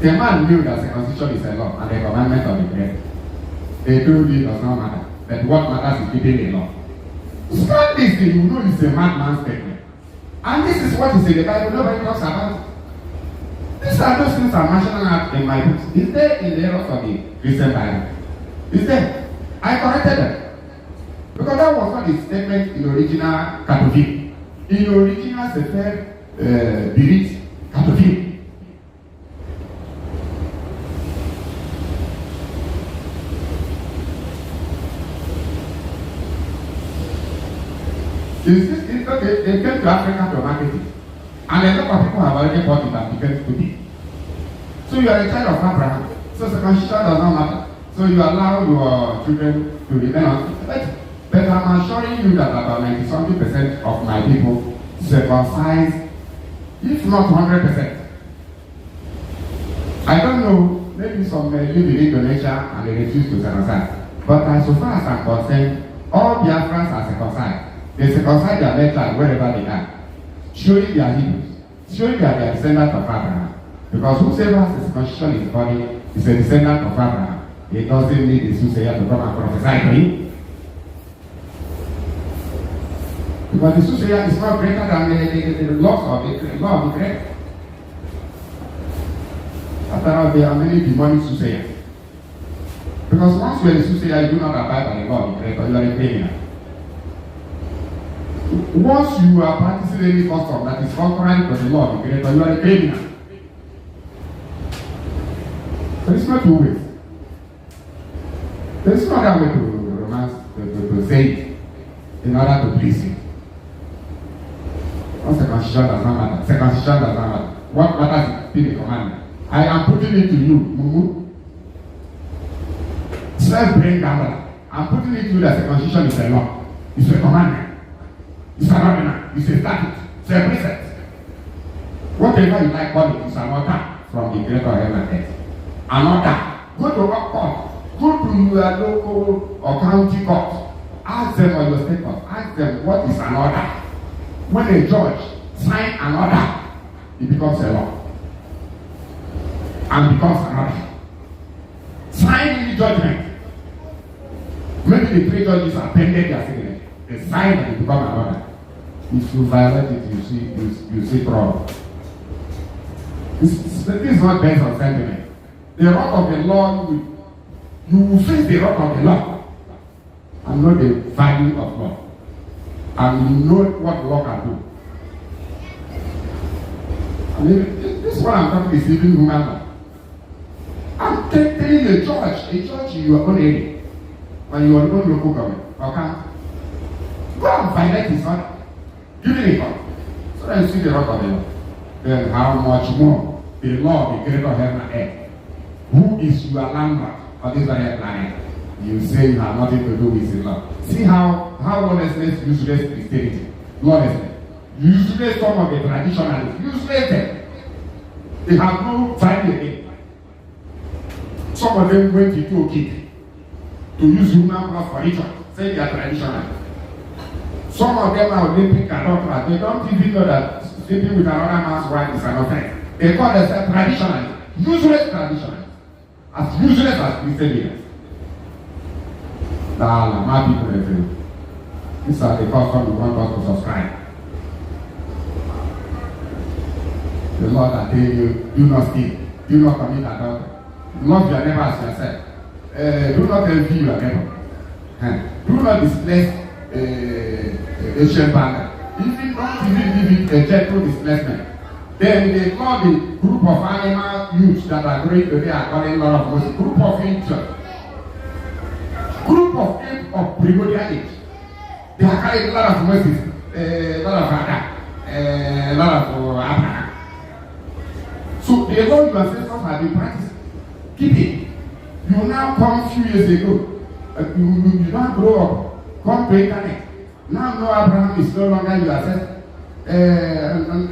The man knew that circumcision is a law and the commandment of the great. They told you it does not matter. But what matters is keeping the law. Stand this thing, you know it's a madman's statement. And this is what is in the Bible, nobody talks about it. These are those things I'm mentioning out in my books. Is there in the errors of the Christian Bible? Is there? I corrected them. Because that was not the statement in original Catholic. In original Sefer Birit Catholic. Okay, they came to Africa to market it. And a lot of people have already bought it and become stupid. So you are a child of Abraham. So circumcision does not matter. So you allow your children to remain on it. But I'm assuring you that about 90-something% of my people circumcise, if not 100%. I don't know, maybe some live in Indonesia and they refuse to circumcise. But as so far as I'm concerned, all Biafrans are circumcised. They circumcise their left child wherever they are, showing their Hebrews, showing that they are descendants of Abraham. Because whosoever has a circumcision in his body is a descendant of Abraham. He doesn't need the soothsayer to come and prophesy to him. Because the soothsayer is not greater than the laws of the law of the great. After all, there are many demonic soothsayers. Because once you are a soothsayer, you do not abide by the law of the great, or you are a criminal. Once you are practicing any custom that is contrary to the law of the great, or you are a criminal. There is not two ways. There is no other way to romance, to say it, in order to please you. Once circumcision does not matter. Circumcision does not matter. What matters is being a commandment. I am putting it to you, Mumu. Self-brain gambler. I'm putting it to you that circumcision is a law. It's a commandment. It's an ordinance. It's a statute. It's a precept. Whatever you like, call it. It's an order from the creator of heaven and earth. An order. Go to what court? Go to your local or county court. Ask them or your state court. Ask them what is an order. When a judge signs an order, it becomes a law. And becomes an order. Sign any judgment. Maybe the three judges appended their signature. They sign and it becomes an order. If you violate it, you see problem. This is not based on sentiment. The wrath of the law, you will face the wrath of the law and know the value of law. And you know what law can do. I mean, this is what I'm talking is even human law. I'm telling you, a church in your own area, when you are your own local government, okay? Go and violate his order. Give it a call. So that you see the wrath of the law. Then how much more the law of the creator of heaven and earth, who is your landlord on this very planet, you say you have nothing to do with the law. See how lawlessness useless Christianity. Lawlessness. Useless some of the traditionalists. Useless them. They have no value again. Some of them went into a kid to use human blood for ritual. Say they are traditional. Some of them are Olympic adulterers. They don't even know that sleeping with another man's wife is an offense. They call themselves traditional. Useless traditional. As useless as Christians. My people, everything. These are the customs we want us to subscribe. The Lord that tell you, do not steal, do not commit adultery, love your neighbor as yourself, do not envy your neighbor, do not displace Asian banner. If you don't even give it a gentle displacement, then they call the group of animal youths that are going today are calling a lot of Moses, group of angels, group of apes of primordial age. They are carrying a lot of Moses, a lot of Adam, a lot of Abraham. So the law your ancestors have been practicing. Keep it. You now come a few years ago. You don't grow up. Come to internet. Now no Abraham is no longer your ancestor.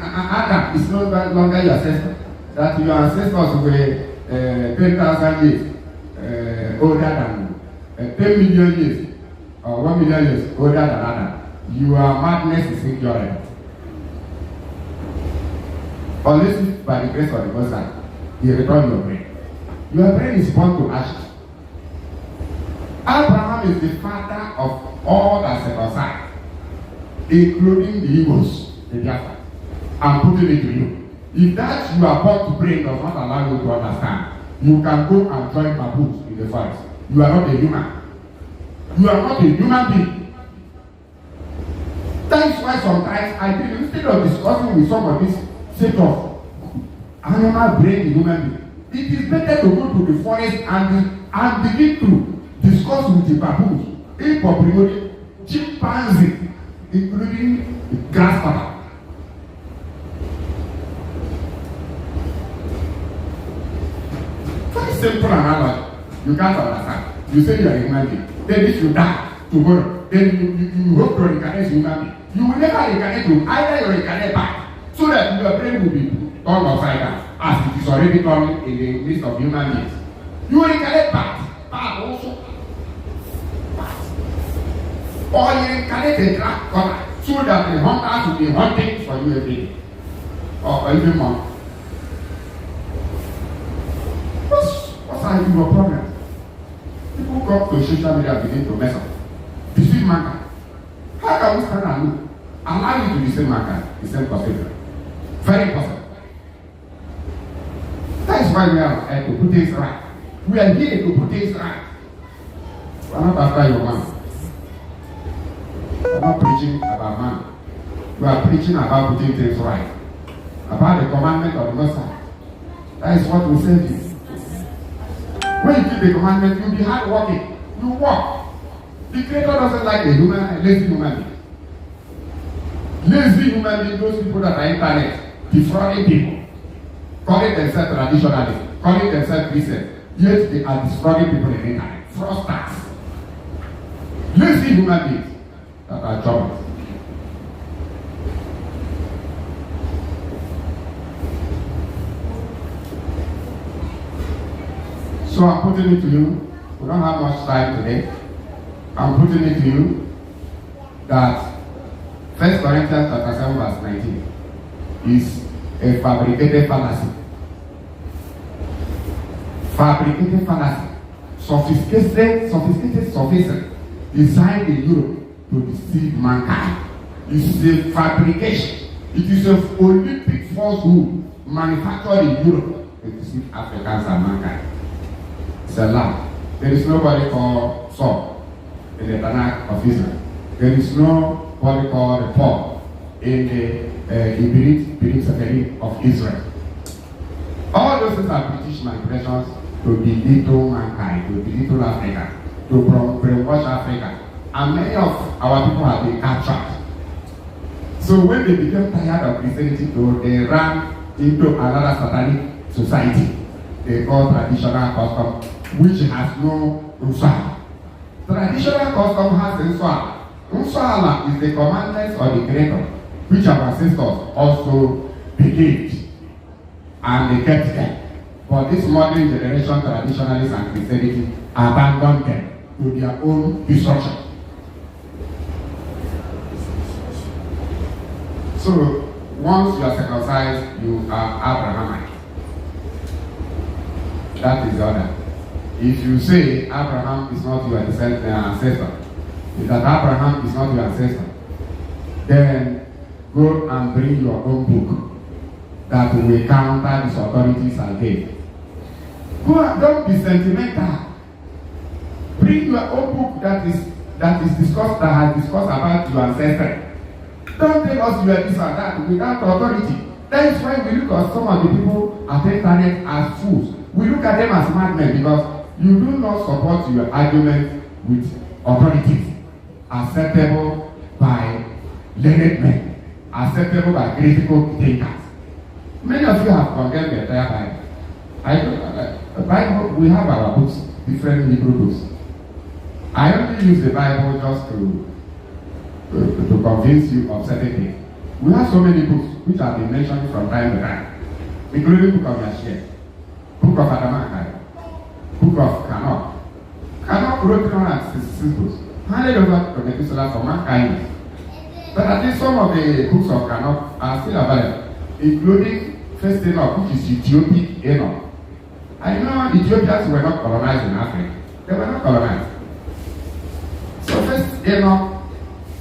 Adam is no longer your ancestor. That your ancestors were 10,000 years older than 10 million years or 1 million years older than Adam. Your madness is incurable. Unless if by the grace of the Most High, He return your brain. Your brain is born to ashes. Abraham is the father of all that set aside, including the evils, the Biafra. I'm putting it to you. If that you are born to brain does not allow you to understand, you can go and join baboons in the forest. You are not a human. You are not a human being. That is why sometimes I think instead of discussing with some of these set of animal brain human being, it is better to go to the forest and begin to discuss with the baboons, primordial, chimpanzee, including the grasshopper. Very simple analogy. You can't understand. You say you are a human being. Then if you die tomorrow, then you hope to reincarnate as a human being. You will never reincarnate to either you reincarnate back, so that your brain will be turned upside down, as it is already turned in the midst of human beings. You will reincarnate back also. Or you reincarnate a black color, so that the hunters will be hunting for you every day or every month. What's your problem? People come to social media and begin to mess up. Deceive mankind. How can we stand and look? Allow you to deceive mankind. It's impossible. Very impossible. That is why we are here to put things right. We are here to put things right. We are not after your man. We are not preaching about man. We are preaching about putting things right. About the commandment of the Most High. That is what we say to you. When you keep the commandment, you'll be hard working. You work. The Creator doesn't like a lazy human being. Lazy human being, those people that are internet, defrauding people, calling themselves traditionalists, calling themselves Christians, yet they are defrauding people in the internet. Fraudsters. Lazy human beings that are jobless. So I'm putting it to you, we don't have much time today. I'm putting it to you that 1 Corinthians chapter 7 verse 19 is a fabricated fallacy. Fabricated fallacy. Sophisticated sophism designed in Europe to deceive mankind. It's a fabrication. It is an Olympic falsehood manufactured in Europe to deceive Africans and mankind. It's a lie. There is nobody called Saul in the Tanakh of Israel. There is nobody called Paul in the Ibrit Seferi of Israel. All those things are British manipulations to belittle mankind, to belittle Africa, to brainwash Africa. And many of our people have been captured. So when they became tired of Christianity, they ran into another satanic society they call traditional custom, which has no usual. Traditional custom has usual. Usual is the commandments of the Creator, which our ancestors also believed, and they kept them. But this modern generation, traditionalists and Christianity, abandoned them to their own destruction. So, once you are circumcised, you are Abrahamite. That is the order. If you say Abraham is not your ancestor, that Abraham is not your ancestor, then go and bring your own book that will counter these authorities again. Go and don't be sentimental. Bring your own book that has discussed about your ancestry. Don't tell us you are this and that without authority. That is why we look at some of the people at the internet as fools. We look at them as madmen because you do not support your argument with authorities acceptable by learned men, acceptable by critical thinkers. Many of you have condemned the entire Bible. The Bible, we have our books, different Hebrew books. I only use the Bible just to convince you of certain things. We have so many books which have been mentioned from time to time, including Book of Yashir, Book of Adamakai, Book of Kanok. Kanok wrote 366 books, handed over to Methuselah for mankind. But at least some of the books of Kanok are still available, including First Enoch, which is Ethiopic Enoch. I know Ethiopians were not colonized in Africa. They were not colonized. So First Enoch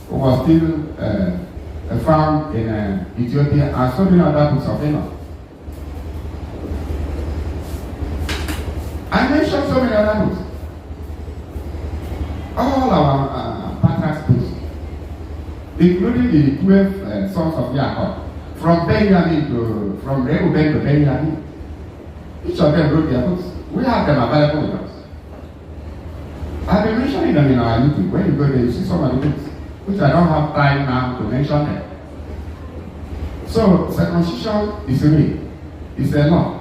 was still found in Ethiopia, and so many other books of Enoch. I mentioned so many other books. All our patriarchs books, including the 12 sons of Jacob, from Reuben to Benjamin. Each of them wrote their books. We have them available with us. I've been mentioning them in our YouTube. When you go there, you see some of the books, which I don't have time now to mention them. So, circumcision is real. It's a law.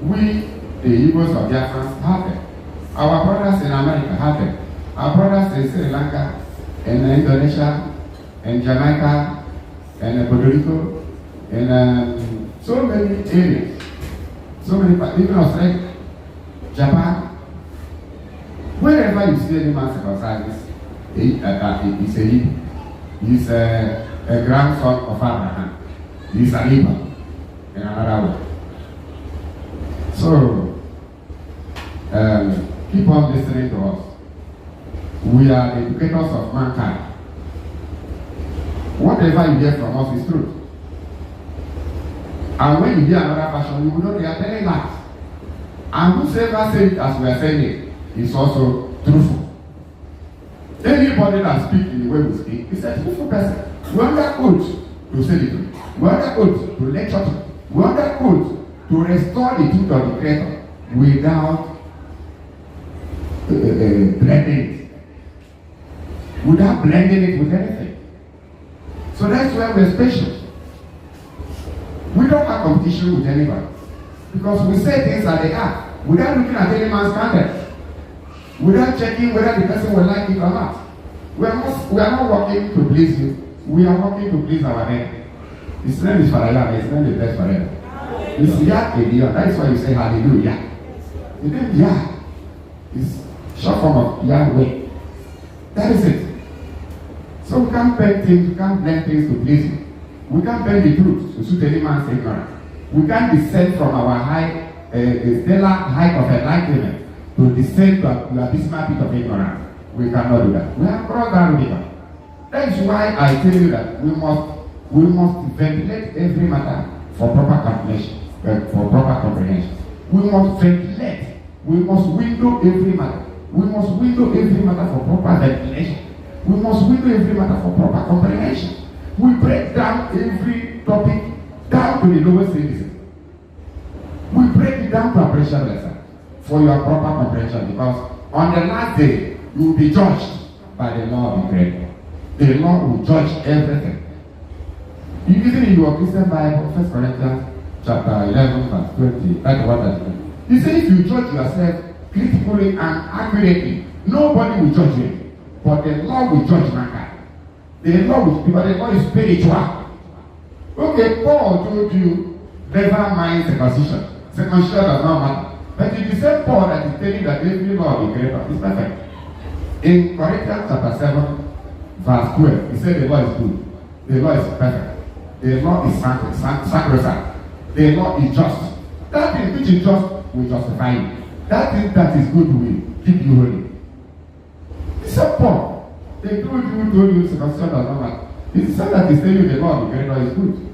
We, the Igbos of Biafra, have them. Our brothers in America have them. Our brothers in Sri Lanka, in Indonesia, in Jamaica, in Puerto Rico, in so many areas. So many, even Australia, Japan. Wherever you see any man circumcised, he's a Hebrew. He's a grandson of Abraham. He's a Hebrew, in another way. So, keep on listening to us. We are the educators of mankind. Whatever you hear from us is truth. And when you hear another version, you will know they are telling lies. And whosoever says it as we are saying it is also truthful. Anybody that speaks in the way we speak is a truthful person. We are under oath to say the truth. We are under oath to lecture truth. We are under oath to restore the truth of the Creator without blending it. Without blending it with anything. So that's why we're special. We don't have competition with anybody. Because we say things that they are without looking at any man's content. Without checking whether the person will like it or not. We are not working to please you. We are working to please our name. His name is Farayah. His name is best forever. It's Yah. That is why you say hallelujah. The name Yah is short form of Yahweh. That is it. So we can't bend things, we can't blend things to please you. We can't bend the truth to suit any man's ignorance. We can't descend from our stellar height of enlightenment to descend to the abysmal pit of ignorance. We cannot do that. We have crossed that river. That is why I tell you that we must ventilate every matter for proper calculation, for proper comprehension. We must ventilate. We must window every matter. We must window every matter for proper ventilation. We must window every matter for proper comprehension. We break down every topic down to the lowest citizen. We break it down to appreciation lesson for your proper comprehension, because on the last day you will be judged by the law of the creator. The law will judge everything. Even in your Christian Bible, 1 Corinthians chapter 11, verse 20, that's what that is. He said, if you judge yourself critically and accurately, nobody will judge you, but the law will judge mankind. The law will, because the law is spiritual. Okay, Paul told you, never mind circumcision. Circumcision does not matter. But it is the same Paul that is telling that every law of the creator is perfect. In Corinthians chapter 7, verse 12, he said the law is good. The law is perfect. The law is sacrosanct. The law is just. That thing which is just will justify you. That thing that is good will keep you holy. It's a Paul. They told you circumcision does not matter. It's the same that is telling you the law of the creator is good.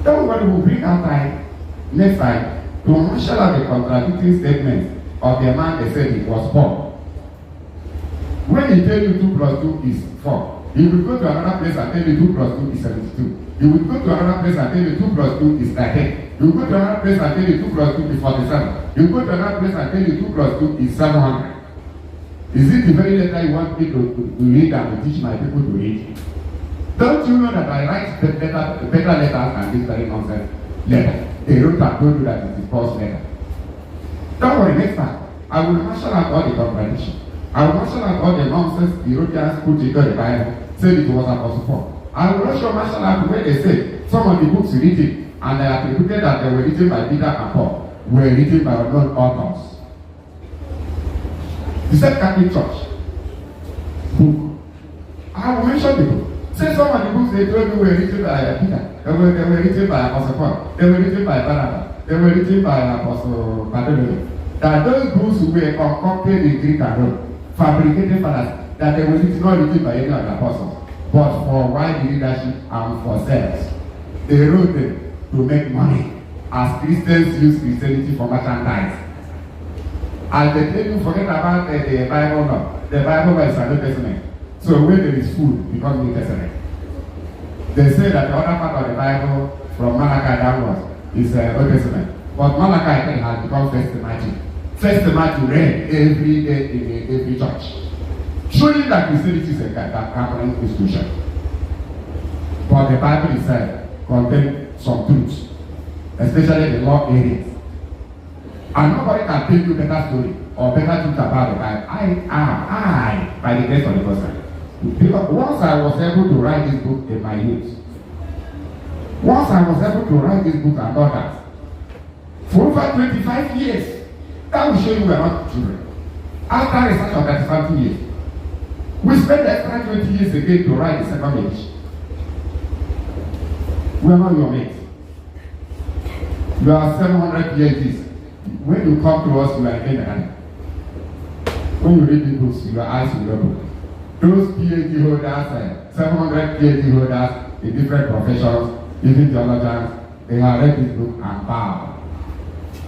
Don't worry, we'll bring our time next time to marshal out the contradicting statements of the man they said it was Paul. When he tell you 2 plus 2 is 4, he will go to another place and tell you 2 plus 2 is 72. He will go to another place and tell you 2 plus 2 is 13. He will go to another place and tell you 2 plus 2 is 47. He will go to another place and tell you 2 plus 2 is 700. Is it the very letter you want me to read and to teach my people to read? Don't you know that I write better letters than this very nonsense letter? They wrote and told you that it is false letter. Don't worry, next time I will marshal out all the contradictions. I will marshal out all the nonsense the Europeans put into the Bible, said it was Apostle Paul. I will also marshal out where they say some of the books written and they attributed that they were written by Peter and Paul were written by unknown authors. The same Catholic Church book. I will mention the book. Say some of the books they told you were written by Peter. They were written by Apostle Paul. They were written by Barnabas. They were written by Apostle Bartholomew. That those books were concocted in Greek and Rome, fabricated fallacy, that they were not written by any of the apostles, but for wide leadership and for sales. They wrote them to make money, as Christians use Christianity for merchandise. As they tell you, forget about the Bible now. The Bible is a New Testament. So when there is food, it becomes New Testament. They say that the other part of the Bible, from Malachi downwards, is Old Testament. But Malachi has become First Timothy. First Timothy read every day in every church. Showing that Christianity is a Catholic institution. But the Bible itself contains some truths, especially the law areas. And nobody can tell you better story or better truth about the Bible. I, by the grace of the gospel. Because once I was able to write this book in my youth, once I was able to write this book and others, for over 25 years, that will show you we are not children. After research of 30 years, we spent the extra 20 years again to write the second edition. We are not your mates. You are 700 PhDs. When you come to us, you are again the hand. When you read the books, your eyes will open. Those PhD holders, 700 PhD holders in different professions, even theologians, they have read this book and bowed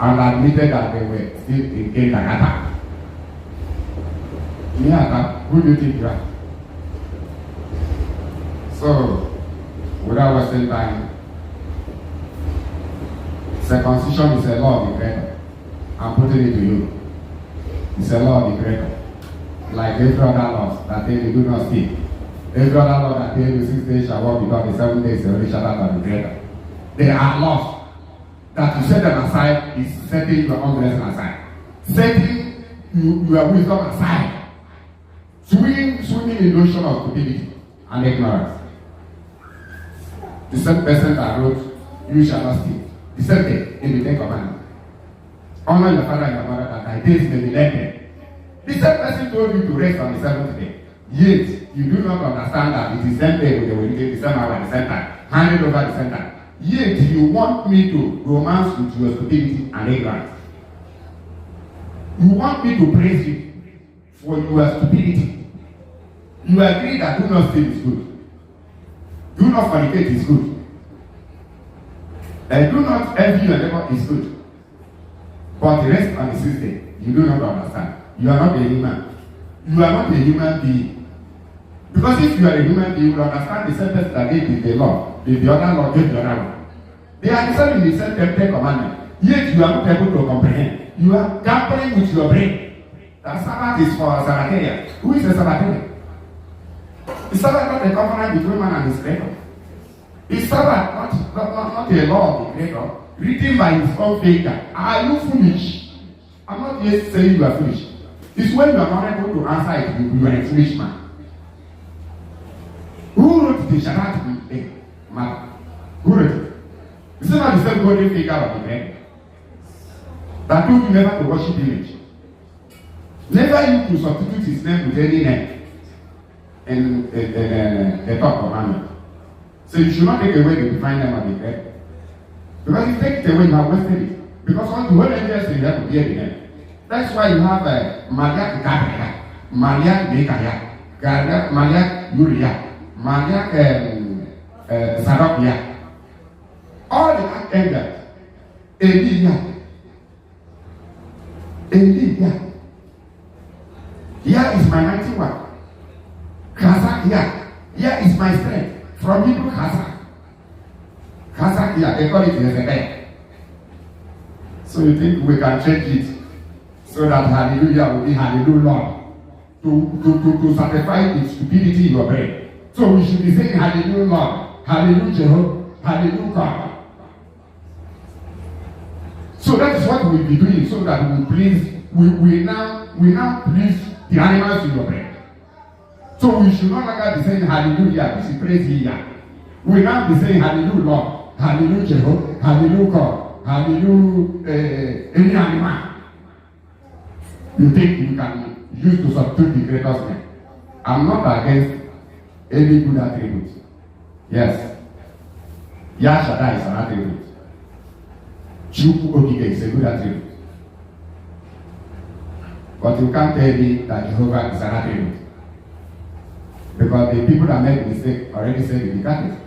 and admitted that they were still in Kenya. Yeah, who do you think you are? So, without wasting time, circumcision is a law of the creator. I'm putting it to you. It's a law of the creator. Like every other laws that tell you do not steal. Every other law that tell you 6 days shall work because the 7 days is only shut out by the creator. They are laws that you set them aside is setting your own blessing aside. Setting your wisdom aside. Swimming in the ocean of stupidity and ignorance. The same person that wrote, you shall not steal. The same thing in the Ten Commandments. Honor your father and your mother that thy days may be lengthened. The same person told you to rest on the 7th day. Yet, you do not understand that it is the same day they will get the same hour at the same time, handed over the same time. Yet, you want me to romance with your stupidity and ignorance. You want me to praise you for your stupidity. You agree that do not steal is good. Do not fornicate is good. Do not envy your neighbor is good. But the rest on the system, you do not understand. You are not a human. You are not a human being. Because if you are a human being, you will understand the sentence that they did the law. The other law gave the other one. They are the same in the same 10 commandments. Yet you are not able to comprehend. You are gambling with your brain. That Sabbath is for Sabbatarian. Who is a Sabbatarian? Is Sabbath not a covenant between man and his creator? Is Sabbath not a law of the creator written by his own finger? Are you foolish? I'm not yet saying you are foolish. It's when you are not able to answer it, you are a foolish man. Who wrote the Shabbat matter? Who wrote it? Is it not the same golden figure of the man that told you never to worship image? Never you to substitute his name with any name in the top commandment. So you should not take away the divine name of the creator. Because if you take it away, you have wasted it. Because all the whole angels you have to hear the name. That's why you have Maria Gadaya, Maria Nekaya, Maria Yuria, Maria Sadokia. All the archangels, Elijah. Here is my mighty one. Kazak here. Here is my strength. From Hebrew Kazak. Kazak here, they call it Hezekiah. So you think we can change it so that hallelujah will be hallelujah to satisfy the stupidity in your brain. So we should be saying hallelujah Lord, hallelujah Jehovah, hallelujah God. So that is what we'll be doing so that we now please the animals in your brain. So we should not longer be saying hallelujah, this is praise here. We now be saying hallelujah Lord, hallelujah Jehovah, hallelujah God, hallelujah any animal. You think you can use to substitute the greatest name. I'm not against any good attribute. Yes. Yashada is an attribute. Chukwu Okike is a good attribute. But you can't tell me that Jehovah is an attribute. Because the people that made the mistake already said it in Catholic.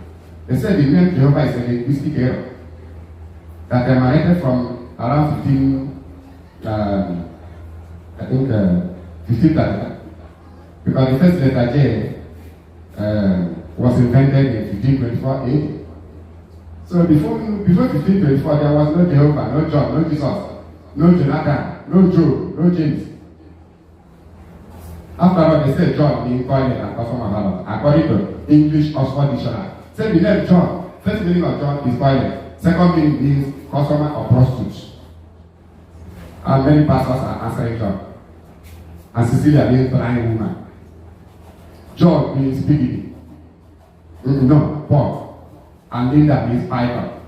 They said the name Jehovah is a linguistic error. That emanated from around 1530. Because the first letter J was invented in 1524 AD. So before 1524, there was no Jehovah, no John, no Jesus, no Jonathan, no Job, no James. After all, they said John being called and customer valor, according to English Oxford Dictionary. Say the name John, first meaning of John is toilet, second meaning means customer or prostitute. And many pastors are answering John. And Cecilia means blind woman. John means beginning. No, Paul. And Linda means Python.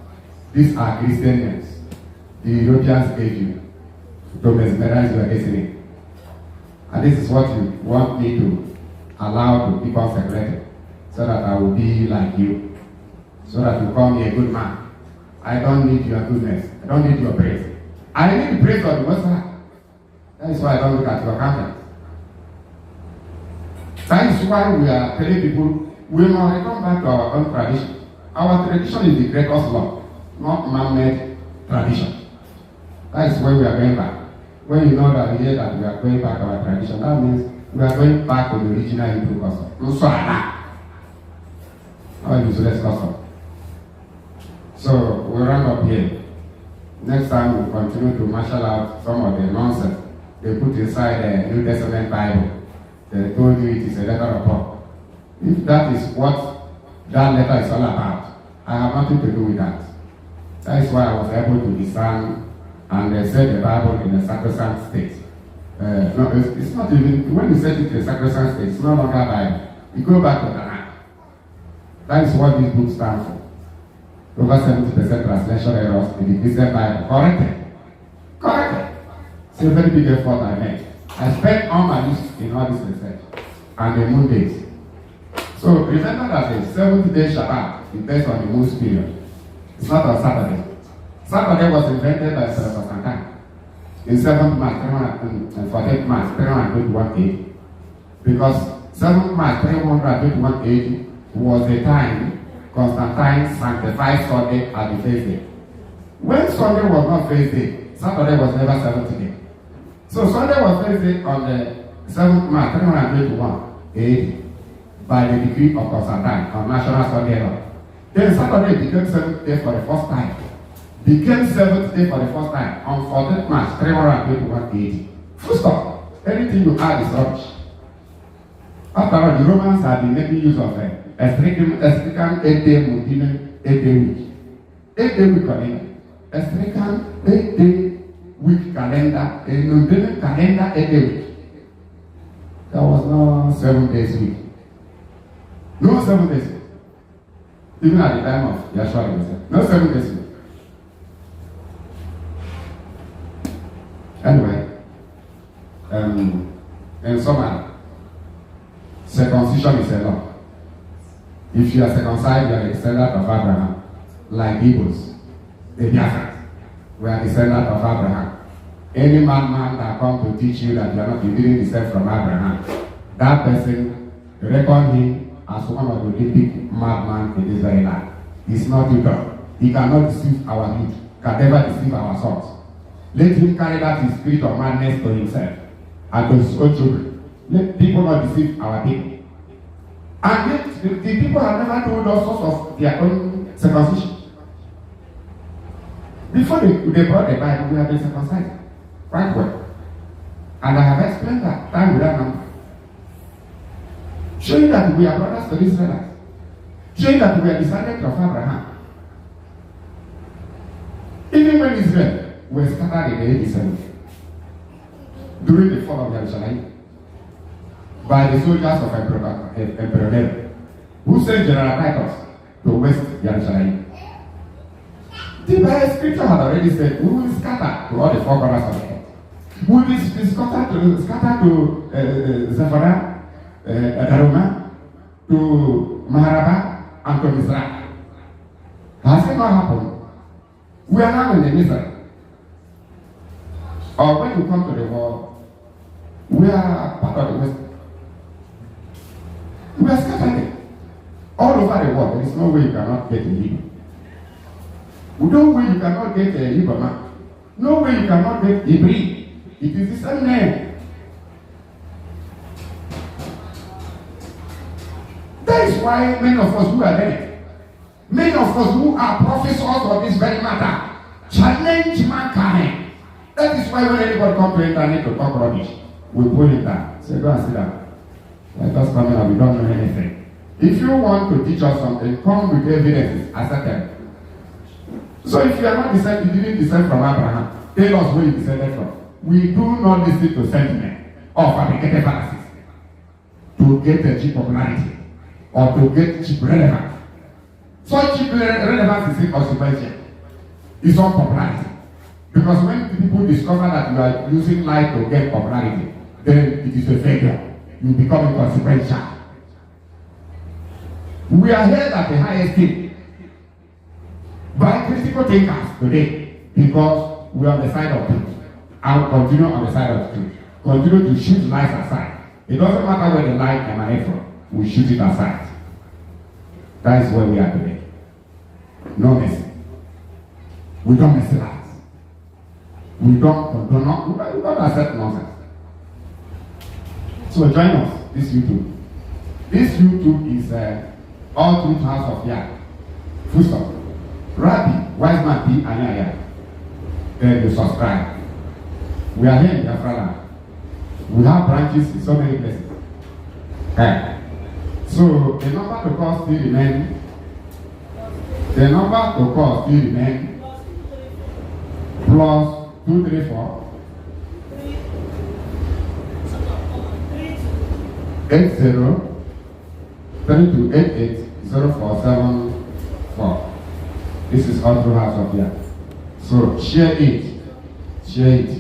These are Christian names. The Europeans gave you to mesmerize your destiny. And this is what you want me to allow to keep on secreted, so that I will be like you, so that you call me a good man. I don't need your goodness. I don't need your praise. I need the praise of the Most High. That is why I don't look at your countenance. That is why we are telling people we must return back to our own tradition. Our tradition is the greatest law, not man-made tradition. That is where we are going back. When you know that we hear that we are going back to our tradition, that means we are going back to the original Hebrew custom. Our useless custom. So we run up here. Next time we'll continue to marshal out some of the nonsense they put inside the New Testament Bible. They told you it is a letter of Paul. If that is what that letter is all about, I have nothing to do with that. That is why I was able to discern and set the Bible in a sacrosanct state. No, it's not even, when you set it in a sacrosanct state, it's no longer Bible. You go back to the land. That is what this book stands for. Over 70% translation errors in the Christian Bible. Corrected. It's a very big effort I made. I spent all my weeks in all this research and the moon days. So remember that the 7th-day Shabbat is based on the moon's period. It's not on Saturday. Saturday was invented by Constantine in 7th March, 14th March, 321 AD. Because 7th March 321 AD was the time Constantine sanctified Sunday as the feast day. When Sunday was not feast day, Saturday was never 7th day. So Sunday was feast day on the 7th March 321 AD by the decree of Constantine on National Sunday law. Then Saturday became 7th day for the first time. Became 7th day for the first time on 14th March 321 AD. Full stop. Anything you add is rubbish. After all, the Romans had been making use of Estricam 8-day Mundine 8-day week. 8-day week calendar. Estricam 8-day week calendar. A Mundine calendar 8-day week. There was no 7 days week. No 7 days week. Even at the time of Yeshua himself. No 7 days week. Anyway, in summary, circumcision is a law. If you are circumcised, you are a descendant of Abraham, like Hebrews, the Biafrans. We are descendant of Abraham. Any madman that comes to teach you that you are not, you didn't descend from Abraham, that person, reckon him as one of the Olympic madman in Israel. He's not you God. He cannot deceive our youth, can never deceive our sons. Let him carry that his spirit of madness to himself and to his own children. Let people not deceive our people. And yet, the people have never told us source of their own circumcision. Before they brought the Bible, we have been circumcised. Right well. And I have explained that time without number. Showing that we are brothers to Israelites. Showing that we are descendants of Abraham. Even when Israel were scattered in the 87th, during the fall of Jerusalem, by the soldiers of Emperor Nero, who sent General Titus to West Jerusalem. The scripture had already said, we will scatter to all the four corners of the earth. We will be scattered to Zephaniah, Daruma, to Maharaba, and to Mizrach. Has it not happened? We are now in the misery. Or when you come to the war, we are part of the West. We are scattered all over the world. There is no way you cannot get a Hebrew. No way you cannot get a Hebrew man. No way you cannot get Hebrew. It is the same name. That is why many of us who are there, many of us who are professors of this very matter, challenge mankind. That is why when anybody comes to the internet to talk rubbish, we pull it down. Say, go and sit down. Let us come in and we don't know anything. If you want to teach us something, come with evidences, accept them. So if you are not descended, you didn't descend from Abraham, tell us where you descended from. We do not listen to sentiment or fabricated fallacies to get a cheap popularity or to get cheap relevance. So cheap relevance is inconsequential. It's not popularity. Because when people discover that you are using light to get popularity, then it is a failure. You become inconsequential. We are held at the highest stage by critical thinkers today because we are on the side of truth and continue on the side of truth. Continue to shoot lies aside. It doesn't matter where the light emanates from, we shoot it aside. That is where we are today. No mercy. We don't mess lies. We don't accept nonsense. So join us this YouTube. This YouTube is All Truth House of Yah. Full stop. Rabbi WISEMAN.B.ANYAYAH. Then you subscribe. We are here in Biafra. We have branches in so many places. So the number to call still remain. The number to call still remain. Plus 234 80 3288 0474. This is All Through House of Yah. So share it. Share it.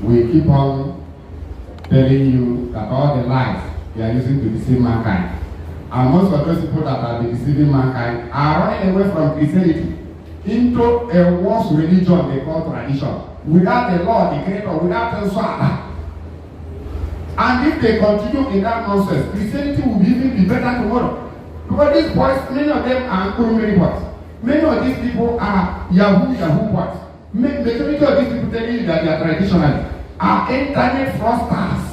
We keep on telling you that all the lies they are using to deceive mankind. And most of those people that are deceiving mankind are running away from Christianity into a worse religion they call tradition. Without the law, the creator, without the sword. And if they continue in that nonsense, Christianity will even be better tomorrow. Because these boys, many of them are Kurumiri boys. Many of these people are Yahoo boys. Majority of these people telling you that they are traditionalists are internet fraudsters.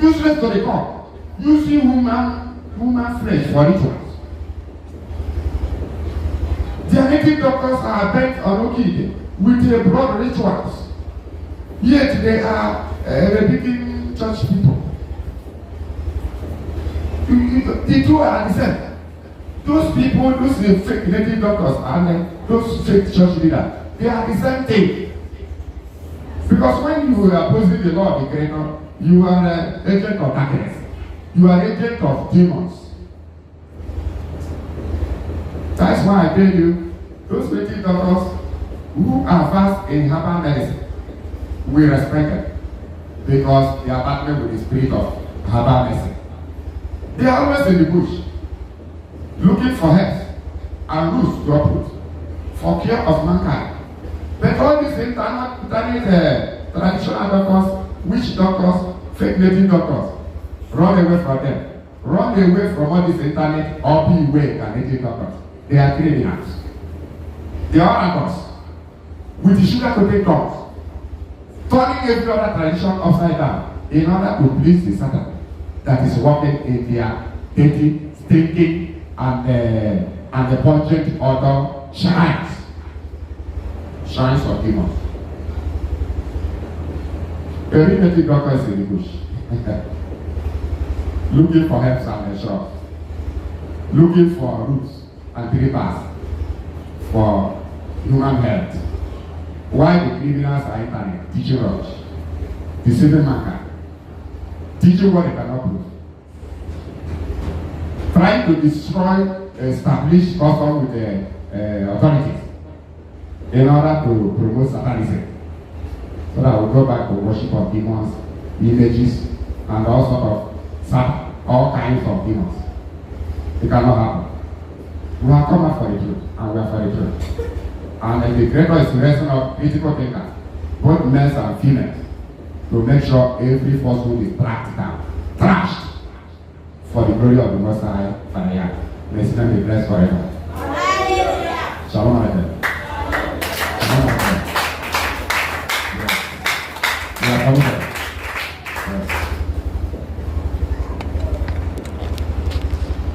Useless to the core. Using human flesh for rituals. Their native doctors are bent on Okide with broad rituals. Yet they are repeating church people. The two are the same. Those people, those fake native doctors and those fake church leaders, they are the same thing. Because when you are opposing the law of the Creator, you are an agent of darkness. You are an agent of demons. That's why I tell you, those native doctors who are fast in herbal medicine, we respect them because they are battling with the spirit of herbal medicine. They are always in the bush, looking for herbs and roots to uproot for cure of mankind. But all these internet traditional doctors, witch doctors, fake native doctors, run away from them. Run away from all this internet or be away from native doctors. They are criminals. They are oracles with the sugar-coated tongues, turning every other tradition upside down in order to please the Satan that is working in their dirty, stinking, and the pungent other shrines of demons. Every native doctor is in the bush, looking for herbs and shrubs, looking for roots and creepers for human health. Why the criminals are internet teaching rubbish, deceiving mankind, teaching what they cannot prove, trying to destroy established custom with the authorities in order to promote satanism, so that we'll go back to worship of demons, images, and all sort of Satan, all kinds of demons. It cannot happen. We have come out for the truth, and we are for the truth. And the Creator is raising up critical thinkers, both males and females, to make sure every falsehood is tracked down, trashed, for the glory of the Most High, Father. May His name be blessed forever. Shalom Aleichem. Shalom Aleichem.